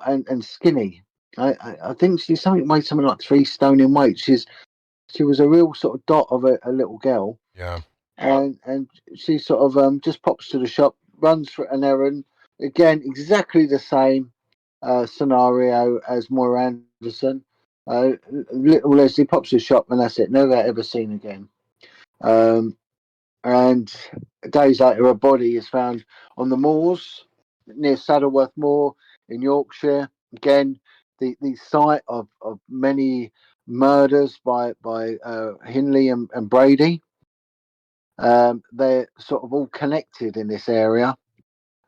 and skinny. I think she's weighed something like 3 stone in weight. She was a real sort of dot of a little girl. Yeah. And she sort of just pops to the shop, runs for an errand. Again, exactly the same scenario as Moira Anderson. Little Leslie pops to the shop, and that's it. Never ever seen again. And days later, her body is found on the moors near Saddleworth Moor in Yorkshire. Again, the site of many murders by Hindley and Brady. They're sort of all connected in this area,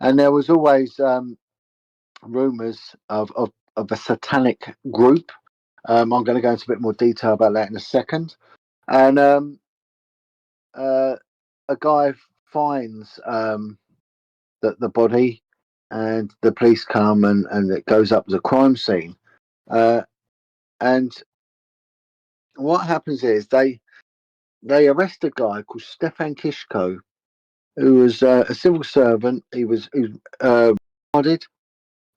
and there was always rumours of a satanic group. I'm going to go into a bit more detail about that in a second. And a guy finds the body, and the police come, and it goes up as a crime scene. And what happens is they arrest a guy called Stefan Kishko, who was a civil servant. He was guarded,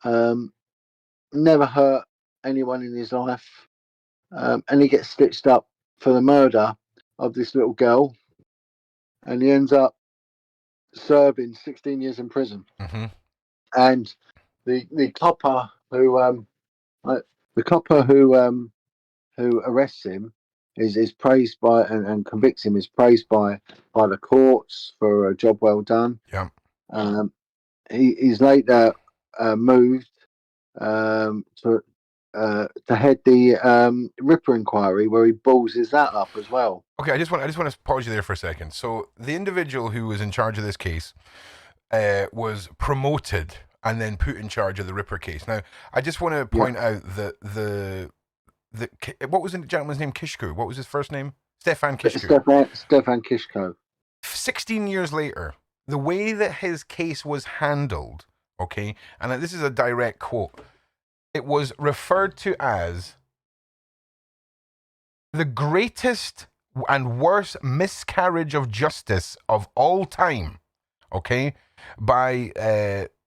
never hurt anyone in his life, and he gets stitched up for the murder of this little girl, and he ends up serving 16 years in prison. Mm-hmm. And the copper who arrests him is praised by and convicts him, is praised by the courts for a job well done. Yeah. He's later moved to head the Ripper inquiry, where he ballses that up as well. Okay, I just want to pause you there for a second. So the individual who was in charge of this case was promoted and then put in charge of the Ripper case. Now, I just want to point out that the what was the gentleman's name? Kishko. What was his first name? Stefan Kishko. Stefan Kishko. 16 years later, the way that his case was handled, okay, and this is a direct quote, it was referred to as the greatest and worst miscarriage of justice of all time, okay, by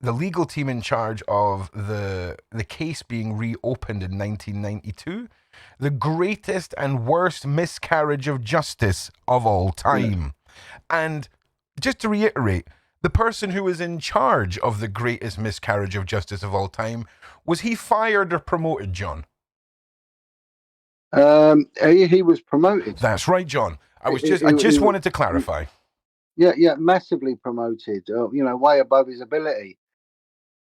the legal team in charge of the case being reopened in 1992. The greatest and worst miscarriage of justice of all time. And just to reiterate, the person who was in charge of the greatest miscarriage of justice of all time, was he fired or promoted, John? He was promoted. That's right, John. I just wanted to clarify. Yeah, massively promoted. Way above his ability.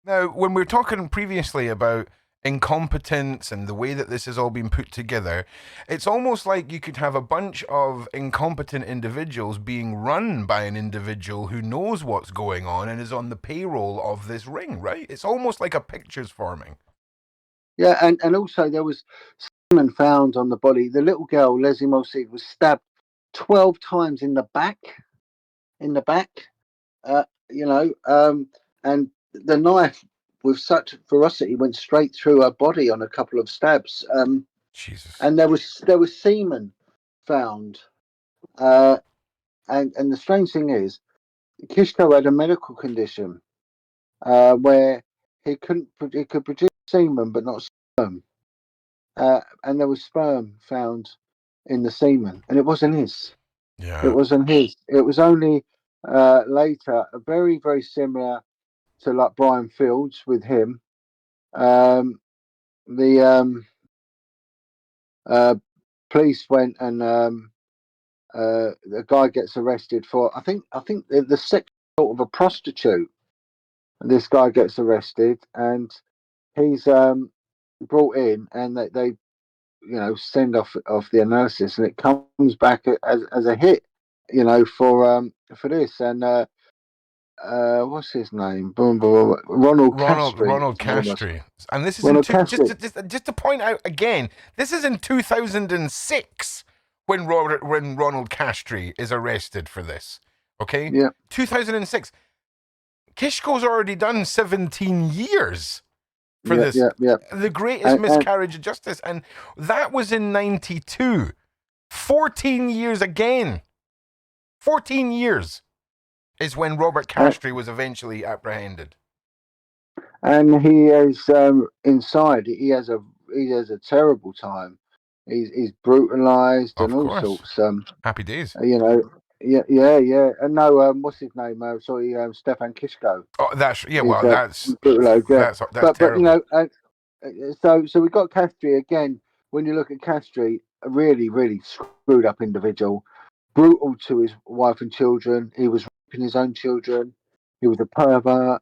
Now, when we were talking previously about incompetence and the way that this has all been put together, it's almost like you could have a bunch of incompetent individuals being run by an individual who knows what's going on and is on the payroll of this ring, right? It's almost like a picture's forming. Yeah, and also there was semen found on the body. The little girl, Leslie Molseed, was stabbed 12 times in the back. And the knife with such ferocity went straight through her body on a couple of stabs. Jesus. And there was semen found. And the strange thing is, Kishko had a medical condition where he could produce semen but not sperm. And there was sperm found in the semen, and it wasn't his. Yeah. It wasn't his. It was only later, very, very similar to like Brian Fields with him. The police went and the guy gets arrested for I think the sex assault of a prostitute. And this guy gets arrested, and he's brought in, and they send off the analysis, and it comes back as a hit, for this. And what's his name? Boom, boom, boom. Ronald Castry. Ronald Castry. And this is Ronald Castry. just to point out again, this is in 2006 when Ronald Castry is arrested for this. Okay? Yeah. 2006. Kishko's already done 17 years for this. Yeah. The greatest miscarriage of justice. And that was in 92. 14 years again. 14 years is when Robert Castry was eventually apprehended. And he is inside. He has a terrible time. He's brutalized and all sorts. Happy days. Yeah. And no, what's his name? Stefan Kishko. Oh, that's Well, that's brutalized. Yeah. That's terrible. So we got Castry again. When you look at Castry, a really, really screwed up individual, brutal to his wife and children. He was raping his own children. He was a pervert.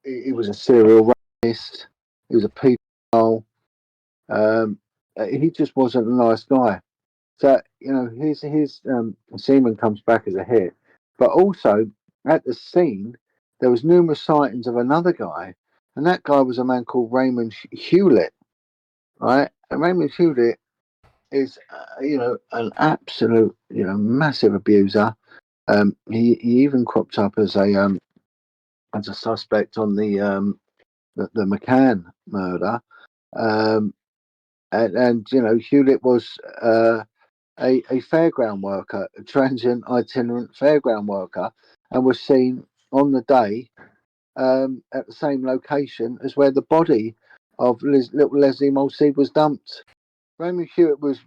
He was a serial rapist. He was a pedophile. He just wasn't a nice guy. So his semen comes back as a hit, but also at the scene there was numerous sightings of another guy, and that guy was a man called Raymond Hewlett, right? And Raymond Hewlett is an absolute massive abuser. He even cropped up as a suspect on the McCann murder, and Hewlett was a fairground worker, a transient itinerant fairground worker, and was seen on the day at the same location as where the body of little Leslie Molseed was dumped. Raymond Hewitt was,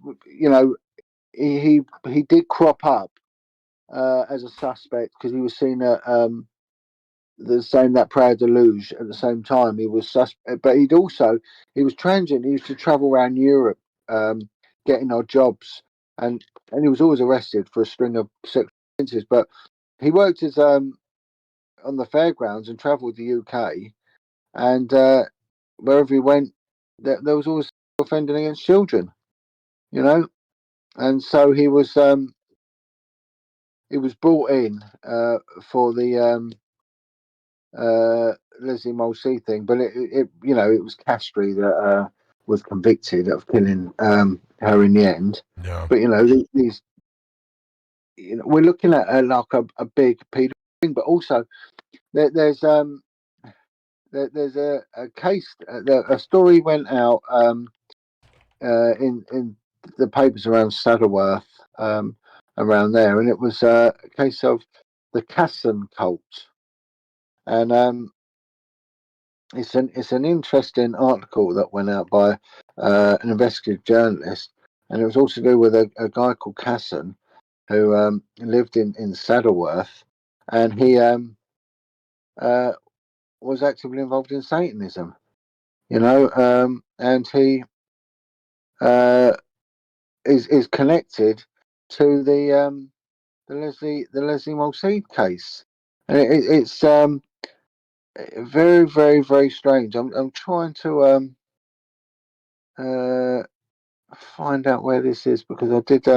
he did crop up as a suspect because he was seen at the same that Praia de Luge at the same time. He was suspect, but he was transient. He used to travel around Europe, getting odd jobs, and he was always arrested for a string of sexual offences. But he worked as on the fairgrounds and travelled the UK, and wherever he went, there was always offending against children, and so he was brought in for the Leslie Molseed thing, but it was Castry that was convicted of killing her in the end. Yeah. But these we're looking at like a big pedo thing, but also there's a case. A story went out in the papers around Saddleworth, around there, and it was a case of the Casson cult. And it's an interesting article that went out by an investigative journalist, and it was also to do with a guy called Casson who lived in Saddleworth, and he was actively involved in Satanism, and he is connected to the Leslie Molseed case, and it's very, very, very strange. I'm trying to find out where this is because I did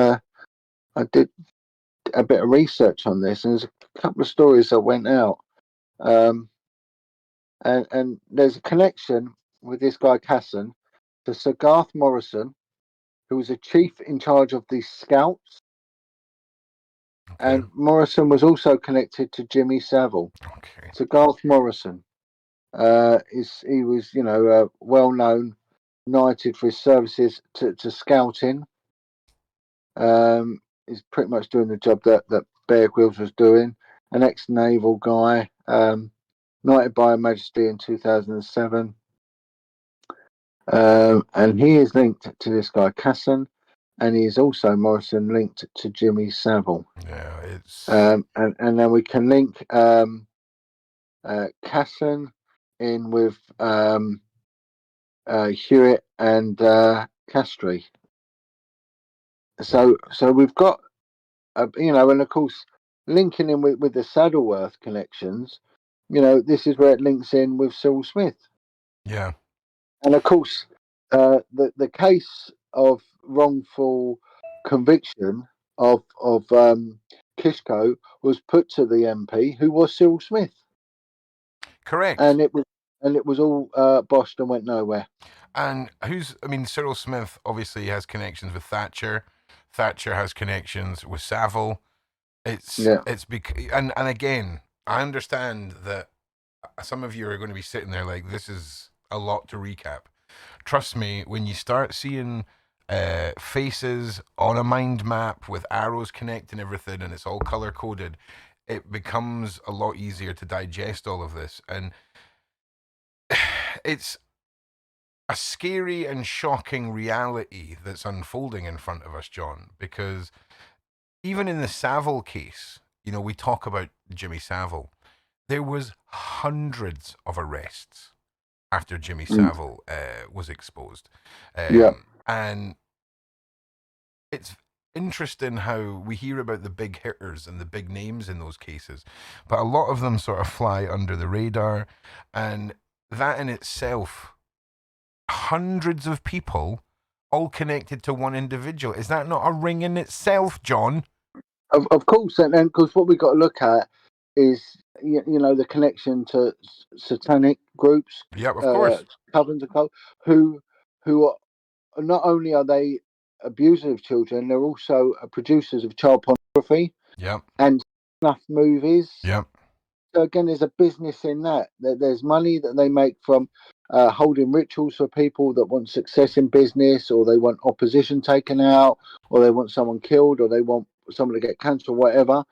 a bit of research on this, and there's a couple of stories that went out, and there's a connection with this guy Casson to Sir Garth Morrison, who was a chief in charge of the Scouts. And Morrison was also connected to Jimmy Savile. Okay. So Garth Morrison, he was well known, knighted for his services to scouting. He's pretty much doing the job that Bear Grylls was doing. An ex-naval guy, knighted by Her Majesty in 2007. And he is linked to this guy Casson. and he is also Morrison linked to Jimmy Savile. Yeah, it's And then we can link Casson in with Hewitt and Castry. So we've got and of course linking in with the Saddleworth connections. This is where it links in with Cyril Smith. yeah. And of course, the case of wrongful conviction of Kishko was put to the MP, who was Cyril Smith, Correct. and it was all boshed and went nowhere. And Cyril Smith obviously has connections with Thatcher. Thatcher has connections with Savile. And again, I understand that some of you are going to be sitting there like, this is a lot to recap. Trust me, when you start seeing faces on a mind map with arrows connecting everything and it's all color coded, it becomes a lot easier to digest all of this. And it's a scary and shocking reality that's unfolding in front of us, John, because even in the Savile case, we talk about Jimmy Savile. There was hundreds of arrests after Jimmy Savile was exposed. And it's interesting how we hear about the big hitters and the big names in those cases, but a lot of them sort of fly under the radar. And that in itself, hundreds of people all connected to one individual. Is that not a ring in itself, John? Of course, and because what we've got to look at is the connection to satanic groups. Yeah, of course. Covens and cult, who are not only are they abusers of children, they're also producers of child pornography. Yep. And snuff movies. Yep. So again, there's a business in that. There's money that they make from holding rituals for people that want success in business, or they want opposition taken out, or they want someone killed, or they want someone to get cancer or whatever.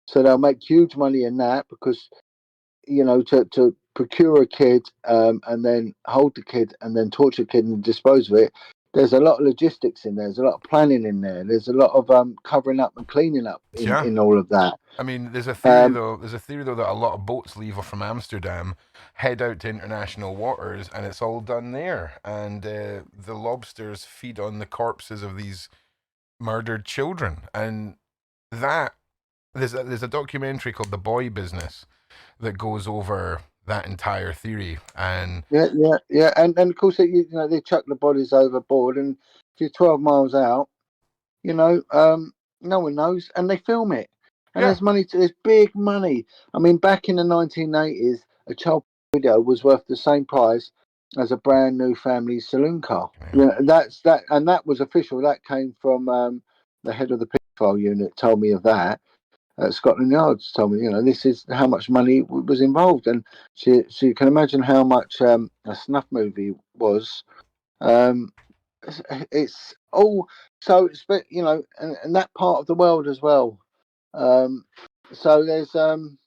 So they'll make huge money in that because, to procure a kid and then hold the kid and then torture the kid and dispose of it, there's a lot of logistics in there. There's a lot of planning in there. There's a lot of covering up and cleaning up in all of that. There's a theory though that a lot of boats leave from Amsterdam, head out to international waters, and it's all done there. And the lobsters feed on the corpses of these murdered children. And that there's a documentary called The Boy Business that goes over that entire theory. And and of course they chuck the bodies overboard, and if you're 12 miles out, no one knows, and they film it. And there's big money. Back in the 1980s, a child video was worth the same price as a brand new family saloon car. That's that, and that was official. That came from the head of the paedophile unit. Told me of that. Scotland Yard's told me, this is how much money was involved, and so you can imagine how much a snuff movie was. It's all so, and that part of the world as well. So there's, I'm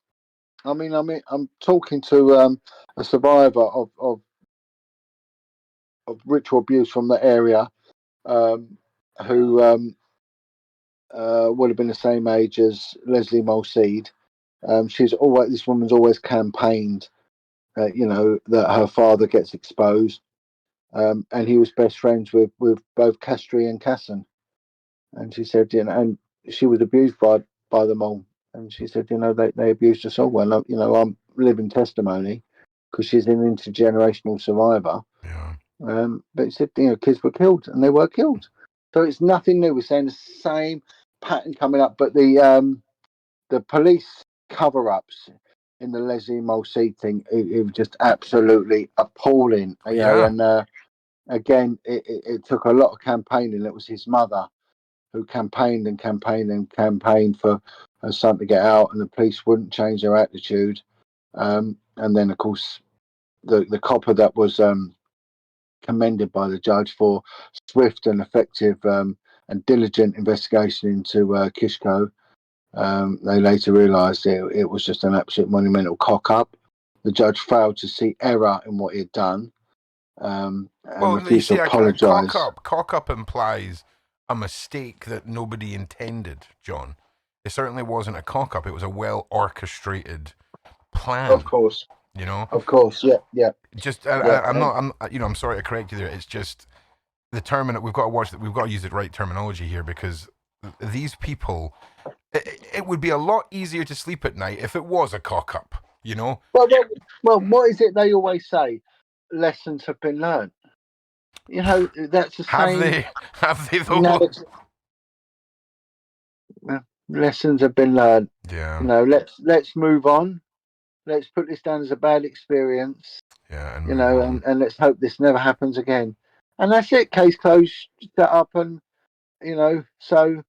talking to a survivor of ritual abuse from the area, who would have been the same age as Leslie Molseed. This woman's always campaigned, that her father gets exposed, and he was best friends with both Castry and Casson. And she said, and she was abused by them all. And she said, they abused us all. Well, I'm living testimony because she's an intergenerational survivor. Yeah. But it said, kids were killed, and they were killed. So it's nothing new. We're saying the same pattern coming up, but the police cover-ups in the Leslie Molseed thing, it was just absolutely appalling. And again, it took a lot of campaigning. It was his mother who campaigned for her son to get out, and the police wouldn't change their attitude. And then, of course, the copper that was commended by the judge for swift and effective and diligent investigation into Kishko. They later realised it was just an absolute monumental cock-up. The judge failed to see error in what he had done, and refused to apologise. Cock-up implies a mistake that nobody intended, John. It certainly wasn't a cock-up. It was a well-orchestrated plan. Of course. You know, Of course. Yeah. Yeah. just Yeah. I'm sorry to correct you there. It's just the we've got to watch that. We've got to use the right terminology here, because these people, it would be a lot easier to sleep at night if it was a cock up, you know. Well, what is it they always say? Lessons have been learned. You know, that's the same. Have they though? You know, lessons have been learned. Yeah. You know, let's move on. Let's put this down as a bad experience. Yeah, and you know, and let's hope this never happens again. And that's it. Case closed. Shut up, and you know, so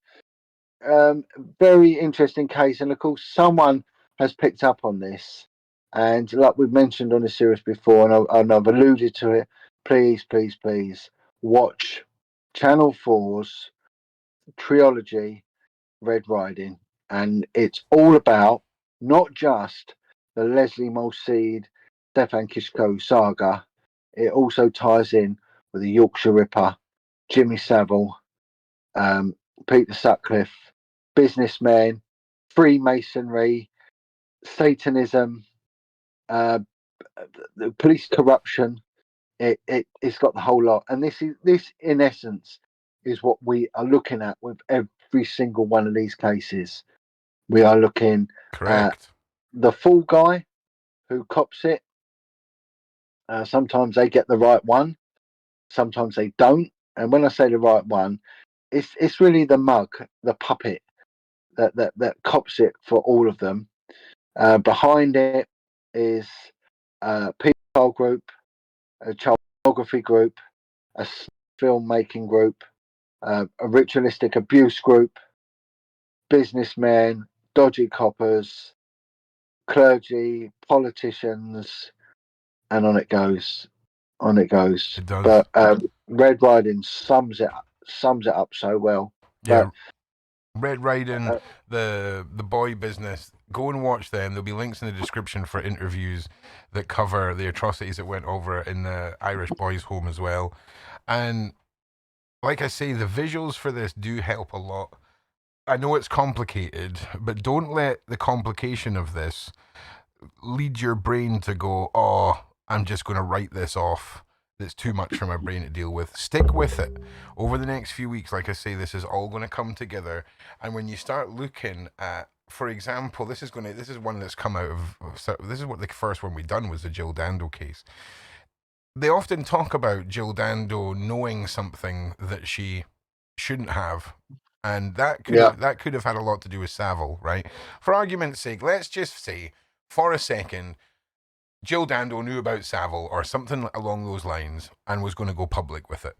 very interesting case. And of course, someone has picked up on this, and like we've mentioned on the series before, and I've alluded to it. Please, please, please watch Channel 4's trilogy, Red Riding, and it's all about not just the Leslie Molseed, Stefan Kishko saga. It also ties in with the Yorkshire Ripper, Jimmy Savile, Peter Sutcliffe, businessmen, Freemasonry, Satanism, the police corruption. It's got the whole lot, and this in essence is what we are looking at with every single one of these cases. We are looking at the fall guy who cops it. Sometimes they get the right one, sometimes they don't. And when I say the right one, it's really the mug, the puppet that cops it for all of them. Behind it is a pedophile group, a child pornography group, a filmmaking group, a ritualistic abuse group, businessmen, dodgy coppers, clergy, politicians, and on it goes. On it goes. It does. But Red Riding sums it up so well. Yeah. Red Riding, the boy business. Go and watch them. There'll be links in the description for interviews that cover the atrocities that went over in the Irish boys' home as well. And like I say, the visuals for this do help a lot. I know it's complicated, but don't let the complication of this lead your brain to go, oh, I'm just going to write this off. That's too much for my brain to deal with. Stick with it. Over the next few weeks, like I say, this is all going to come together. And when you start looking at, for example, this is one that's come out of, this is what the first one we done was the Jill Dando case. They often talk about Jill Dando knowing something that she shouldn't have. And that could have had a lot to do with Savile, right? For argument's sake, let's just say, for a second, Jill Dando knew about Savile or something along those lines and was going to go public with it.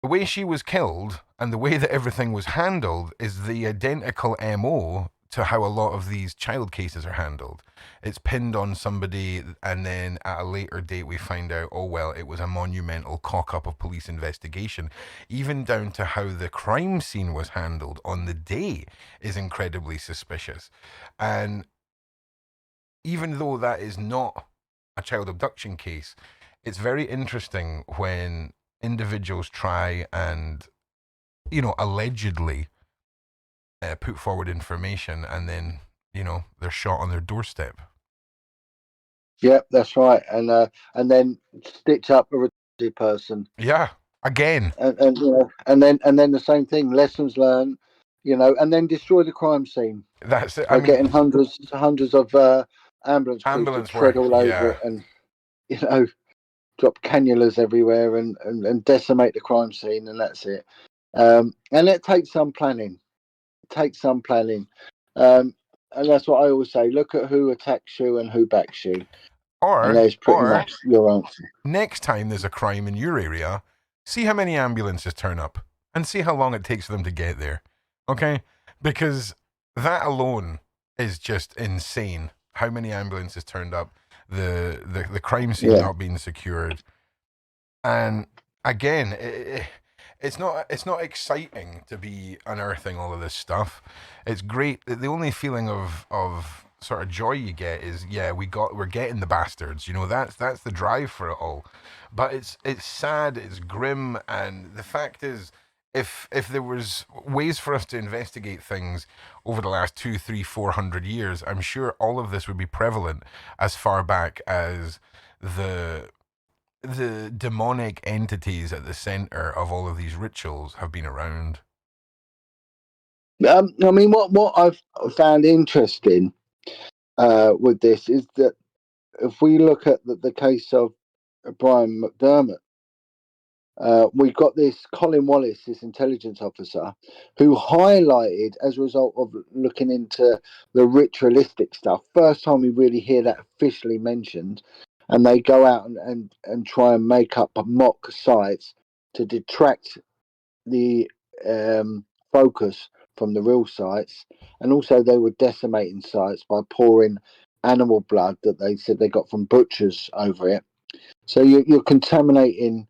The way she was killed and the way that everything was handled is the identical MO to how a lot of these child cases are handled. It's pinned on somebody, and then at a later date we find out, oh well, it was a monumental cock-up of police investigation. Even down to how the crime scene was handled on the day is incredibly suspicious. And even though that is not a child abduction case, it's very interesting when individuals try and, allegedly put forward information and then, they're shot on their doorstep. Yep, that's right. And then stitch up a ridiculous person. Yeah, again. And then the same thing, lessons learned, and then destroy the crime scene. That's it. By getting hundreds of ambulance crews to tread all over it, and drop cannulas everywhere and decimate the crime scene, and that's it. And it takes some planning. And that's what I always say: look at who attacks you and who backs you. And there's pretty much your answer. Next time there's a crime in your area, see how many ambulances turn up and see how long it takes for them to get there. Okay? Because that alone is just insane. How many ambulances turned up, the crime scene not being secured. And again, it's not exciting to be unearthing all of this stuff. It's great. The only feeling of sort of joy you get is, we're getting the bastards. That's the drive for it all. But it's sad, it's grim, and the fact is, if there was ways for us to investigate things over the last 200, 300, 400 years, I'm sure all of this would be prevalent as far back as the demonic entities at the center of all of these rituals have been around. I mean, what I've found interesting with this is that if we look at the case of Brian McDermott, we've got this Colin Wallace, this intelligence officer, who highlighted as a result of looking into the ritualistic stuff. First time we really hear that officially mentioned, and they go out and try and make up mock sites to detract the focus from the real sites, and also they were decimating sites by pouring animal blood that they said they got from butchers over it. So you're contaminating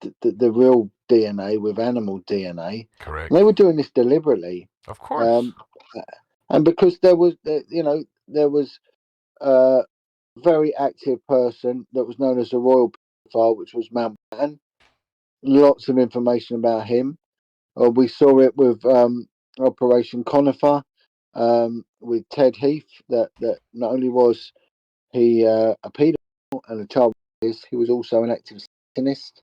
the real DNA with animal DNA. Correct. And they were doing this deliberately. Of course. And because there was a very active person that was known as the Royal File, which was Mountbatten. Lots of information about him. We saw it with Operation Conifer, with Ted Heath. That not only was he a paedophile and a child rapist, he was also an active Satanist,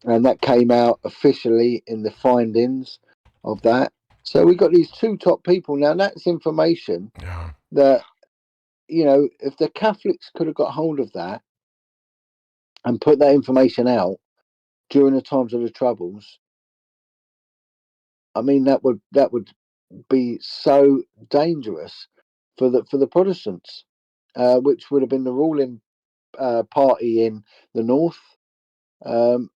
and that came out officially in the findings of that. So we got these two top people now. That's information that, if the Catholics could have got hold of that and put that information out during the times of the Troubles, I mean, that would be so dangerous for the Protestants, which would have been the ruling party in the north, and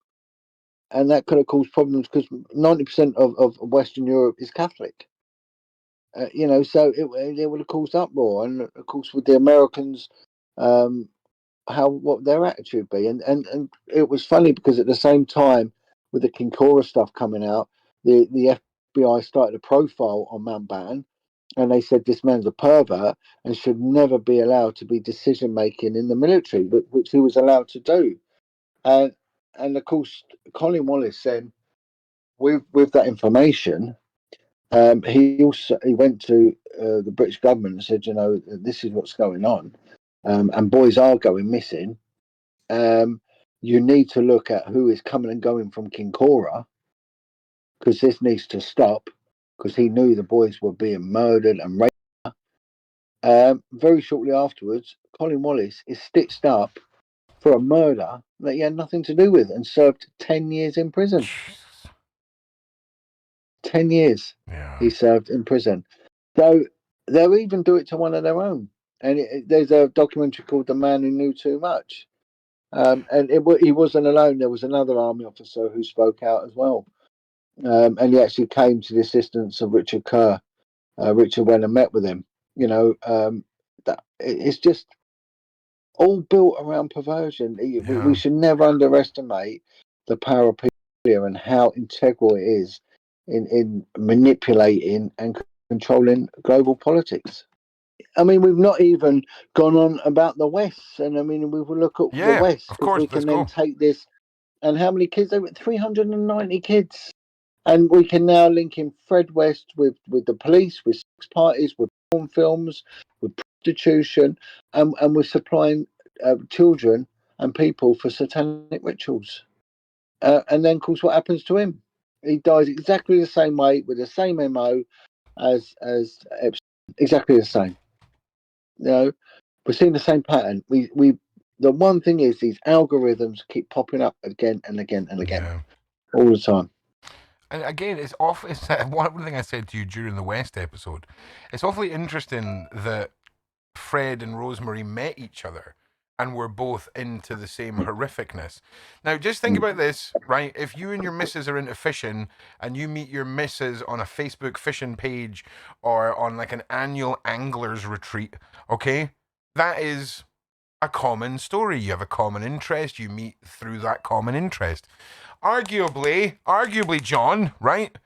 that could have caused problems because 90% of Western Europe is Catholic. So it would have caused uproar, and of course with the Americans, what their attitude be, and it was funny because at the same time with the Kincora stuff coming out, the FBI started a profile on Mountbatten, and they said this man's a pervert and should never be allowed to be decision making in the military, which he was allowed to do, and of course Colin Wallace said with that information. He went to the British government and said, this is what's going on, and boys are going missing. You need to look at who is coming and going from Kincora, because this needs to stop, because he knew the boys were being murdered and raped. Very shortly afterwards, Colin Wallace is stitched up for a murder that he had nothing to do with and served 10 years in prison. 10 years he served in prison. So they'll even do it to one of their own. And there's a documentary called The Man Who Knew Too Much. And he wasn't alone. There was another army officer who spoke out as well. And he actually came to the assistance of Richard Kerr. Richard went and met with him. It's just all built around perversion. We should never underestimate the power of pedophilia and how integral it is in manipulating and controlling global politics. I mean, we've not even gone on about the West, and I mean, we will look at the West. Of course, we can then take this, and how many kids? There were 390 kids, and we can now link in Fred West with the police, with sex parties, with porn films, with prostitution, and we're supplying children and people for satanic rituals. And then, of course, what happens to him? He dies exactly the same way with the same MO as Epstein. Exactly the same. We're seeing the same pattern. The one thing is these algorithms keep popping up again and again and again, all the time. And again, it's one thing I said to you during the West episode. It's awfully interesting that Fred and Rosemary met each other and were both into the same horrificness. Now, just think about this, right? If you and your missus are into fishing and you meet your missus on a Facebook fishing page or on like an annual anglers retreat, okay? That is a common story. You have a common interest. You meet through that common interest. Arguably, John, right?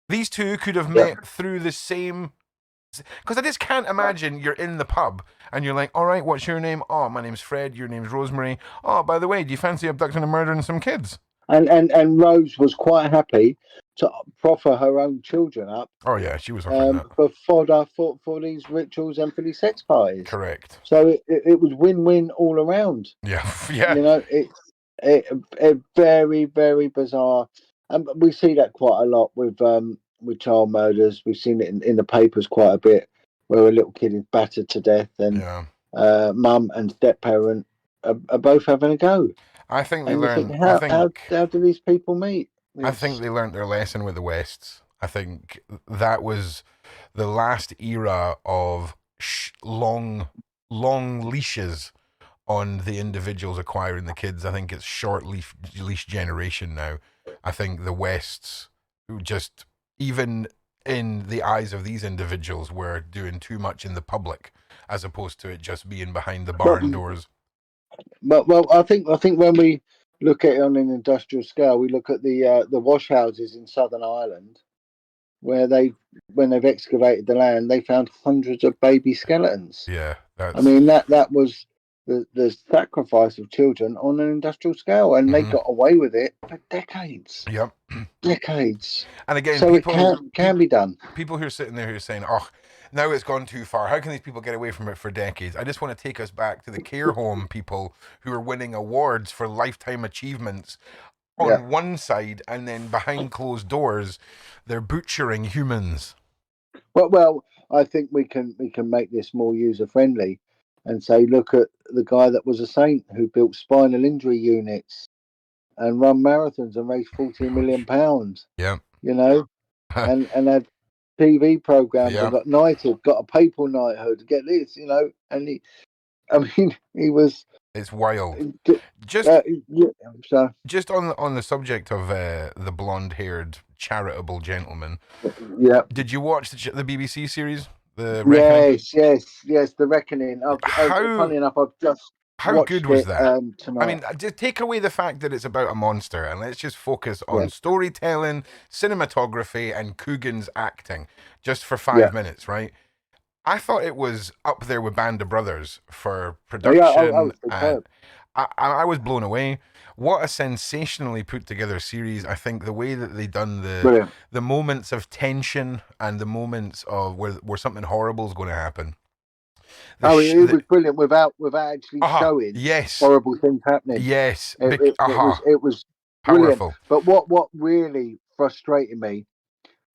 These two could have met through the same... Because I just can't imagine you're in the pub and you're like, all right, what's your name? Oh, my name's Fred. Your name's Rosemary. Oh, by the way, do you fancy abducting and murdering some kids? And Rose was quite happy to proffer her own children up Oh yeah, she was offering that. for fodder for these rituals and for these sex parties. Correct. So it was win-win all around. Yeah, yeah. You know, it very, very bizarre, and we see that quite a lot with child murders. We've seen it in the papers quite a bit, where a little kid is battered to death, and Yeah. mum and step parent are both having a go. I think they And you think, learned. how do these people meet? I think they learned their lesson with the Wests. I think that was the last era of long leashes on the individuals acquiring the kids. I think it's short leash generation now. I think the Wests, just even in the eyes of these individuals, were doing too much in the public as opposed to it just being behind the barn doors. But well, I think when we look at it on an industrial scale, we look at the wash houses in Southern Ireland, where when they've excavated the land, they found hundreds of baby skeletons. Yeah, I mean that was the sacrifice of children on an industrial scale, and they got away with it for decades. Yep. Decades. And again, so people it can be done. People who are sitting there who are saying, "Oh, now it's gone too far. How can these people get away from it for decades?" I just want to take us back to the care home people who are winning awards for lifetime achievements on one side, and then behind closed doors, they're butchering humans. Well, I think we can make this more user friendly, and say, look at the guy that was a saint who built spinal injury units and run marathons and raised £14 million. Yeah, you know, and had TV programs and got knighted, got a papal knighthood. Get this, and he was. It's wild. Just on the subject of the blonde-haired charitable gentleman. Yeah. Did you watch the BBC series, The Reckoning? Yes, The Reckoning. Funny enough, I've just. How good was that? Tonight. I mean, just take away the fact that it's about a monster, and let's just focus on storytelling, cinematography, and Coogan's acting, just for 5 minutes, right? I thought it was up there with Band of Brothers for production, and I was blown away. What a sensationally put together series. I think the way that they done the moments of tension and the moments of where something horrible is going to happen. It was brilliant without actually showing horrible things happening. Yes, it was brilliant. Powerful. But what really frustrated me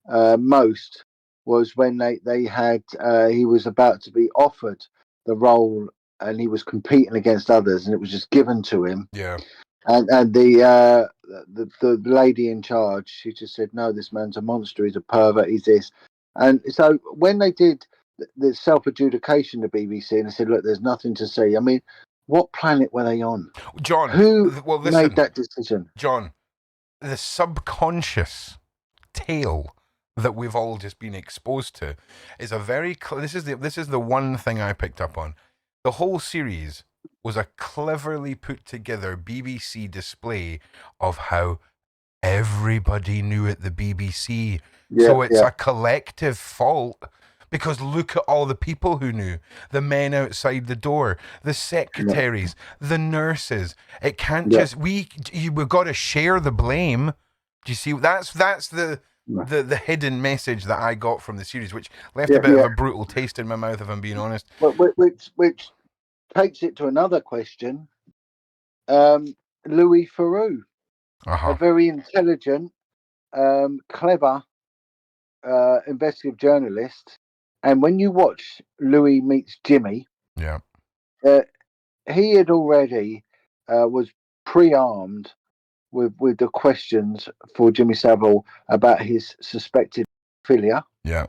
most was when they had he was about to be offered the role, and he was competing against others, and it was just given to him. Yeah. And the lady in charge, she just said, "No, this man's a monster. He's a pervert. He's this." And so when they did the self-adjudication to BBC, and they said, "Look, there's nothing to see." I mean, what planet were they on? John, who made that decision? John, the subconscious tale that we've all just been exposed to is a very this is the one thing I picked up on. The whole series was a cleverly put together BBC display of how everybody knew at the BBC. So it's a collective fault. Because look at all the people who knew. The men outside the door, the secretaries, the nurses. It can't just we've got to share the blame. Do you see? That's the hidden message that I got from the series, which left a bit of a brutal taste in my mouth, if I'm being honest. Which takes it to another question. Louis Theroux, a very intelligent, clever investigative journalist. And when you watch Louis Meets Jimmy, he had already was pre-armed with the questions for Jimmy Savile about his suspected pedophilia. Yeah.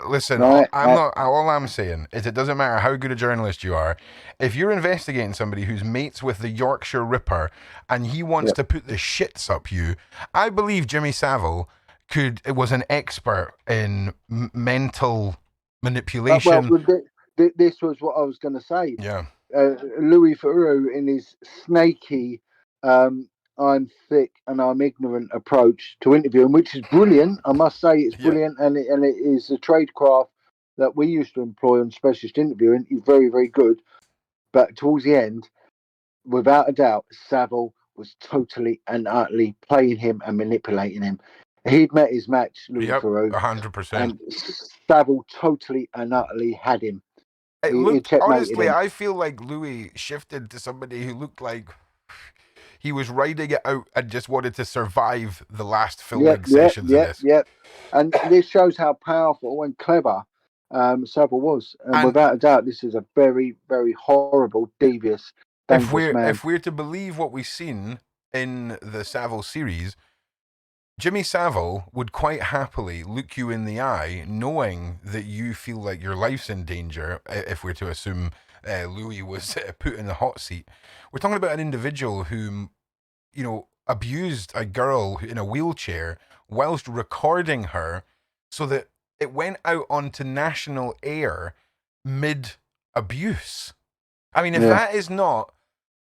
Listen, all I'm saying is it doesn't matter how good a journalist you are. If you're investigating somebody who's mates with the Yorkshire Ripper and he wants to put the shits up you, I believe Jimmy Savile was an expert in mental manipulation. This was what I was going to say. Yeah. Louis Theroux, in his snaky, I'm thick and I'm ignorant approach to interviewing, which is brilliant. I must say it's brilliant, and it is a tradecraft that we used to employ on specialist interviewing. He's very, very good. But towards the end, without a doubt, Savile was totally and utterly playing him and manipulating him. He'd met his match, Louis Theroux, 100%. and Savile totally and utterly had him. It He looked, checkmated honestly, him. I feel like Louis shifted to somebody who looked like he was riding it out and just wanted to survive the last filming sessions of this. And this shows how powerful and clever Savile was. And without a doubt, this is a very, very horrible, devious, dangerous man. If we're to believe what we've seen in the Savile series, Jimmy Savile would quite happily look you in the eye, knowing that you feel like your life's in danger, if we're to assume Louis was put in the hot seat. We're talking about an individual who, you know, abused a girl in a wheelchair whilst recording her so that it went out onto national air mid-abuse. I mean, if that is not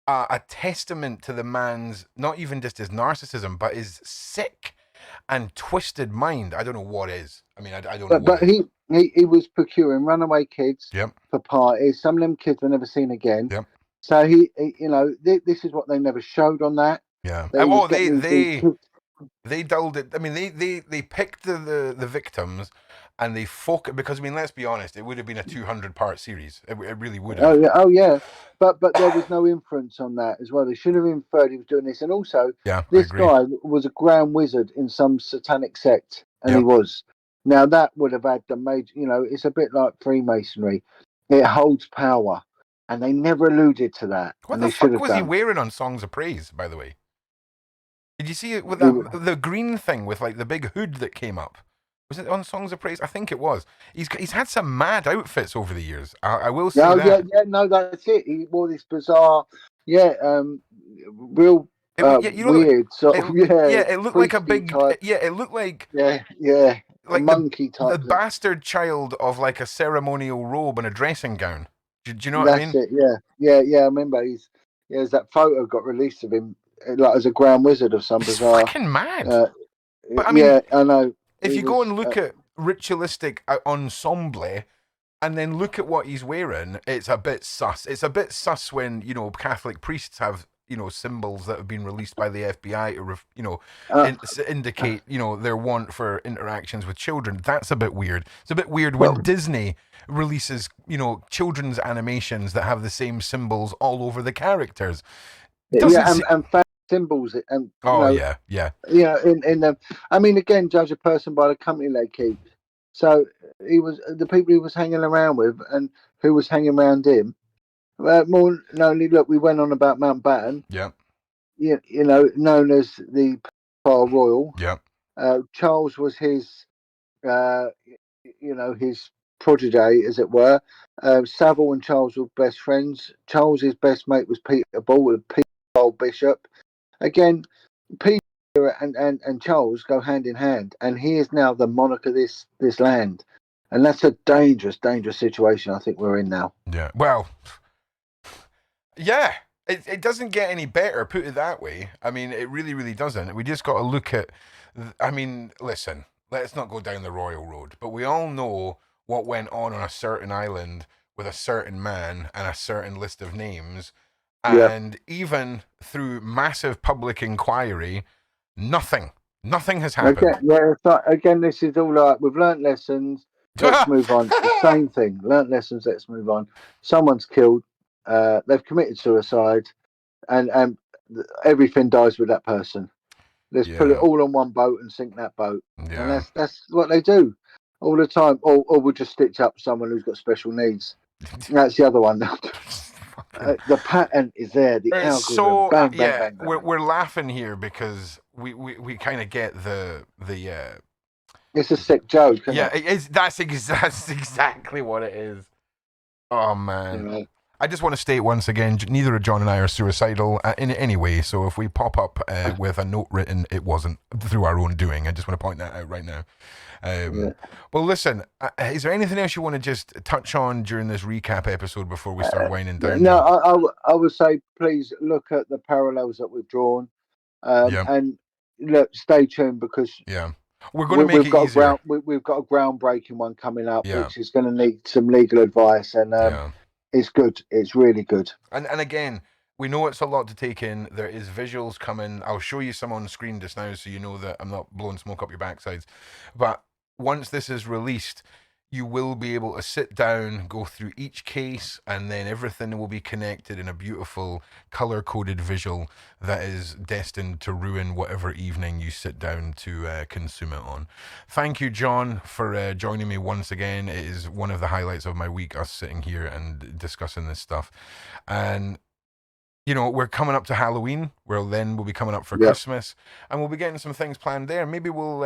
a testament to the man's, not even just his narcissism, but his sick and twisted mind, I don't know what is. I mean, I don't know. But he was procuring runaway kids for parties. Some of them kids were never seen again. Yep. So he you know, this is what they never showed on that. Yeah. They dulled it. I mean, they picked the victims, and they because I mean, let's be honest, it would have been a 200-part series. It really would have. Oh yeah. But there was no inference on that as well. They should have inferred he was doing this. And also, this guy was a ground wizard in some satanic sect, and he was. Now that would have had the major. You know, it's a bit like Freemasonry. It holds power, and they never alluded to that. What the fuck was he wearing on Songs of Praise, by the way? Did you see it with the green thing with like the big hood that came up? Was it on Songs of Praise? I think it was. He's had some mad outfits over the years. I will say that. Yeah, no, that's it. He wore this bizarre, real weird sort of, it looked like a big type. It looked like like a monkey type. The bastard child of like a ceremonial robe and a dressing gown. Do you know what I mean? That's it. Yeah. I remember there's that photo got released of him like as a ground wizard of some bizarre. Fucking mad. But I mean, I know. If you go and look at ritualistic ensemble, and then look at what he's wearing, it's a bit sus. It's a bit sus when, you know, Catholic priests have, you know, symbols that have been released by the FBI to, indicate, you know, their want for interactions with children. That's a bit weird. It's a bit weird when Disney releases, you know, children's animations that have the same symbols all over the characters. And symbols and yeah. In the, I mean, again, judge a person by the company they keep. So he was the people he was hanging around with and who was hanging around him. More only look, we went on about Mountbatten. You know, known as the Par Royal. Charles was his his protege, as it were. Savile and Charles were best friends. Charles's best mate was Peter Ball, Peter Ball Bishop. Again, Peter and Charles go hand in hand, and he is now the monarch of this land, and that's a dangerous situation I think we're in now. Yeah. Well. Yeah. It doesn't get any better, put it that way. I mean, it really, really doesn't. We just got to look at. I mean, listen. Let's not go down the royal road, but we all know what went on a certain island with a certain man and a certain list of names. And even through massive public inquiry, nothing has happened. Again, this is all like, we've learnt lessons, let's move on. The same thing, learnt lessons, let's move on. Someone's killed, they've committed suicide, and everything dies with that person. Let's put it all on one boat and sink that boat. And that's what they do all the time. Or we'll just stitch up someone who's got special needs. That's the other one now. The pattern is there. The algorithm. So bang. We're laughing here because we kind of get the. It's a sick joke. That's exactly what it is. Oh man. I just want to state once again, neither of John and I are suicidal in any way. So if we pop up with a note written, it wasn't through our own doing. I just want to point that out right now. Well, listen, is there anything else you want to just touch on during this recap episode before we start winding down? No, I would say please look at the parallels that we've drawn, and look, stay tuned because we're going to make it easier. We've got a groundbreaking one coming up, which is going to need some legal advice, and it's good. It's really good. And again, we know it's a lot to take in. There is visuals coming. I'll show you some on screen just now so you know that I'm not blowing smoke up your backsides. But once this is released, you will be able to sit down, go through each case, and then everything will be connected in a beautiful color-coded visual that is destined to ruin whatever evening you sit down to consume it on. Thank you, Jon, for joining me once again. It is one of the highlights of my week, us sitting here and discussing this stuff. And you know, we're coming up to Halloween. We'll be coming up for Christmas, and we'll be getting some things planned there. Maybe we'll.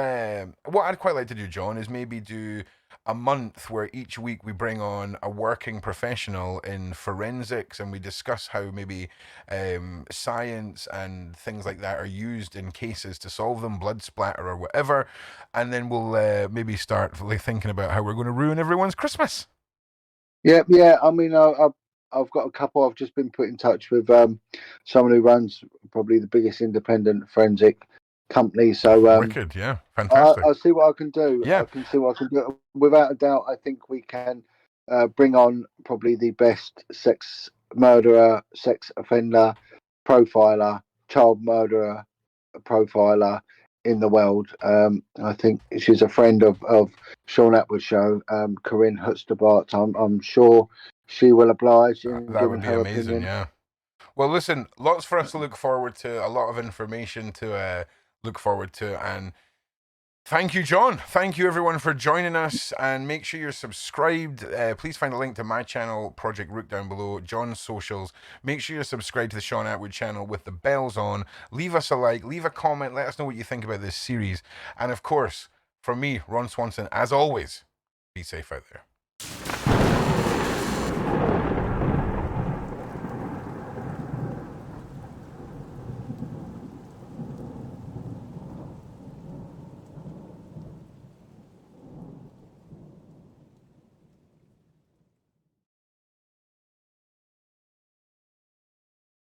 What I'd quite like to do, Jon, is maybe do a month where each week we bring on a working professional in forensics, and we discuss how maybe science and things like that are used in cases to solve them, blood splatter or whatever, and then we'll maybe start thinking about how we're going to ruin everyone's Christmas. Yeah. I mean, I've got a couple. I've just been put in touch with someone who runs probably the biggest independent forensic company. So wicked, yeah, fantastic. I'll see what I can do. Yeah. I can see what I can do. Without a doubt, I think we can bring on probably the best sex murderer, sex offender, profiler, child murderer, profiler in the world. I think she's a friend of Sean Attwood show, Corinne Hutsterbart. I'm sure she will oblige in that giving would be her amazing, opinion. yeah. Well, listen, lots for us to look forward to, a lot of information to look forward to, and thank you, Jon. Thank you, everyone, for joining us, and make sure you're subscribed. Please find a link to my channel, Project Rook, down below, Jon's socials. Make sure you're subscribed to the Sean Attwood channel with the bells on. Leave us a like, leave a comment, let us know what you think about this series, and of course, from me, Ron Swanson, as always, be safe out there.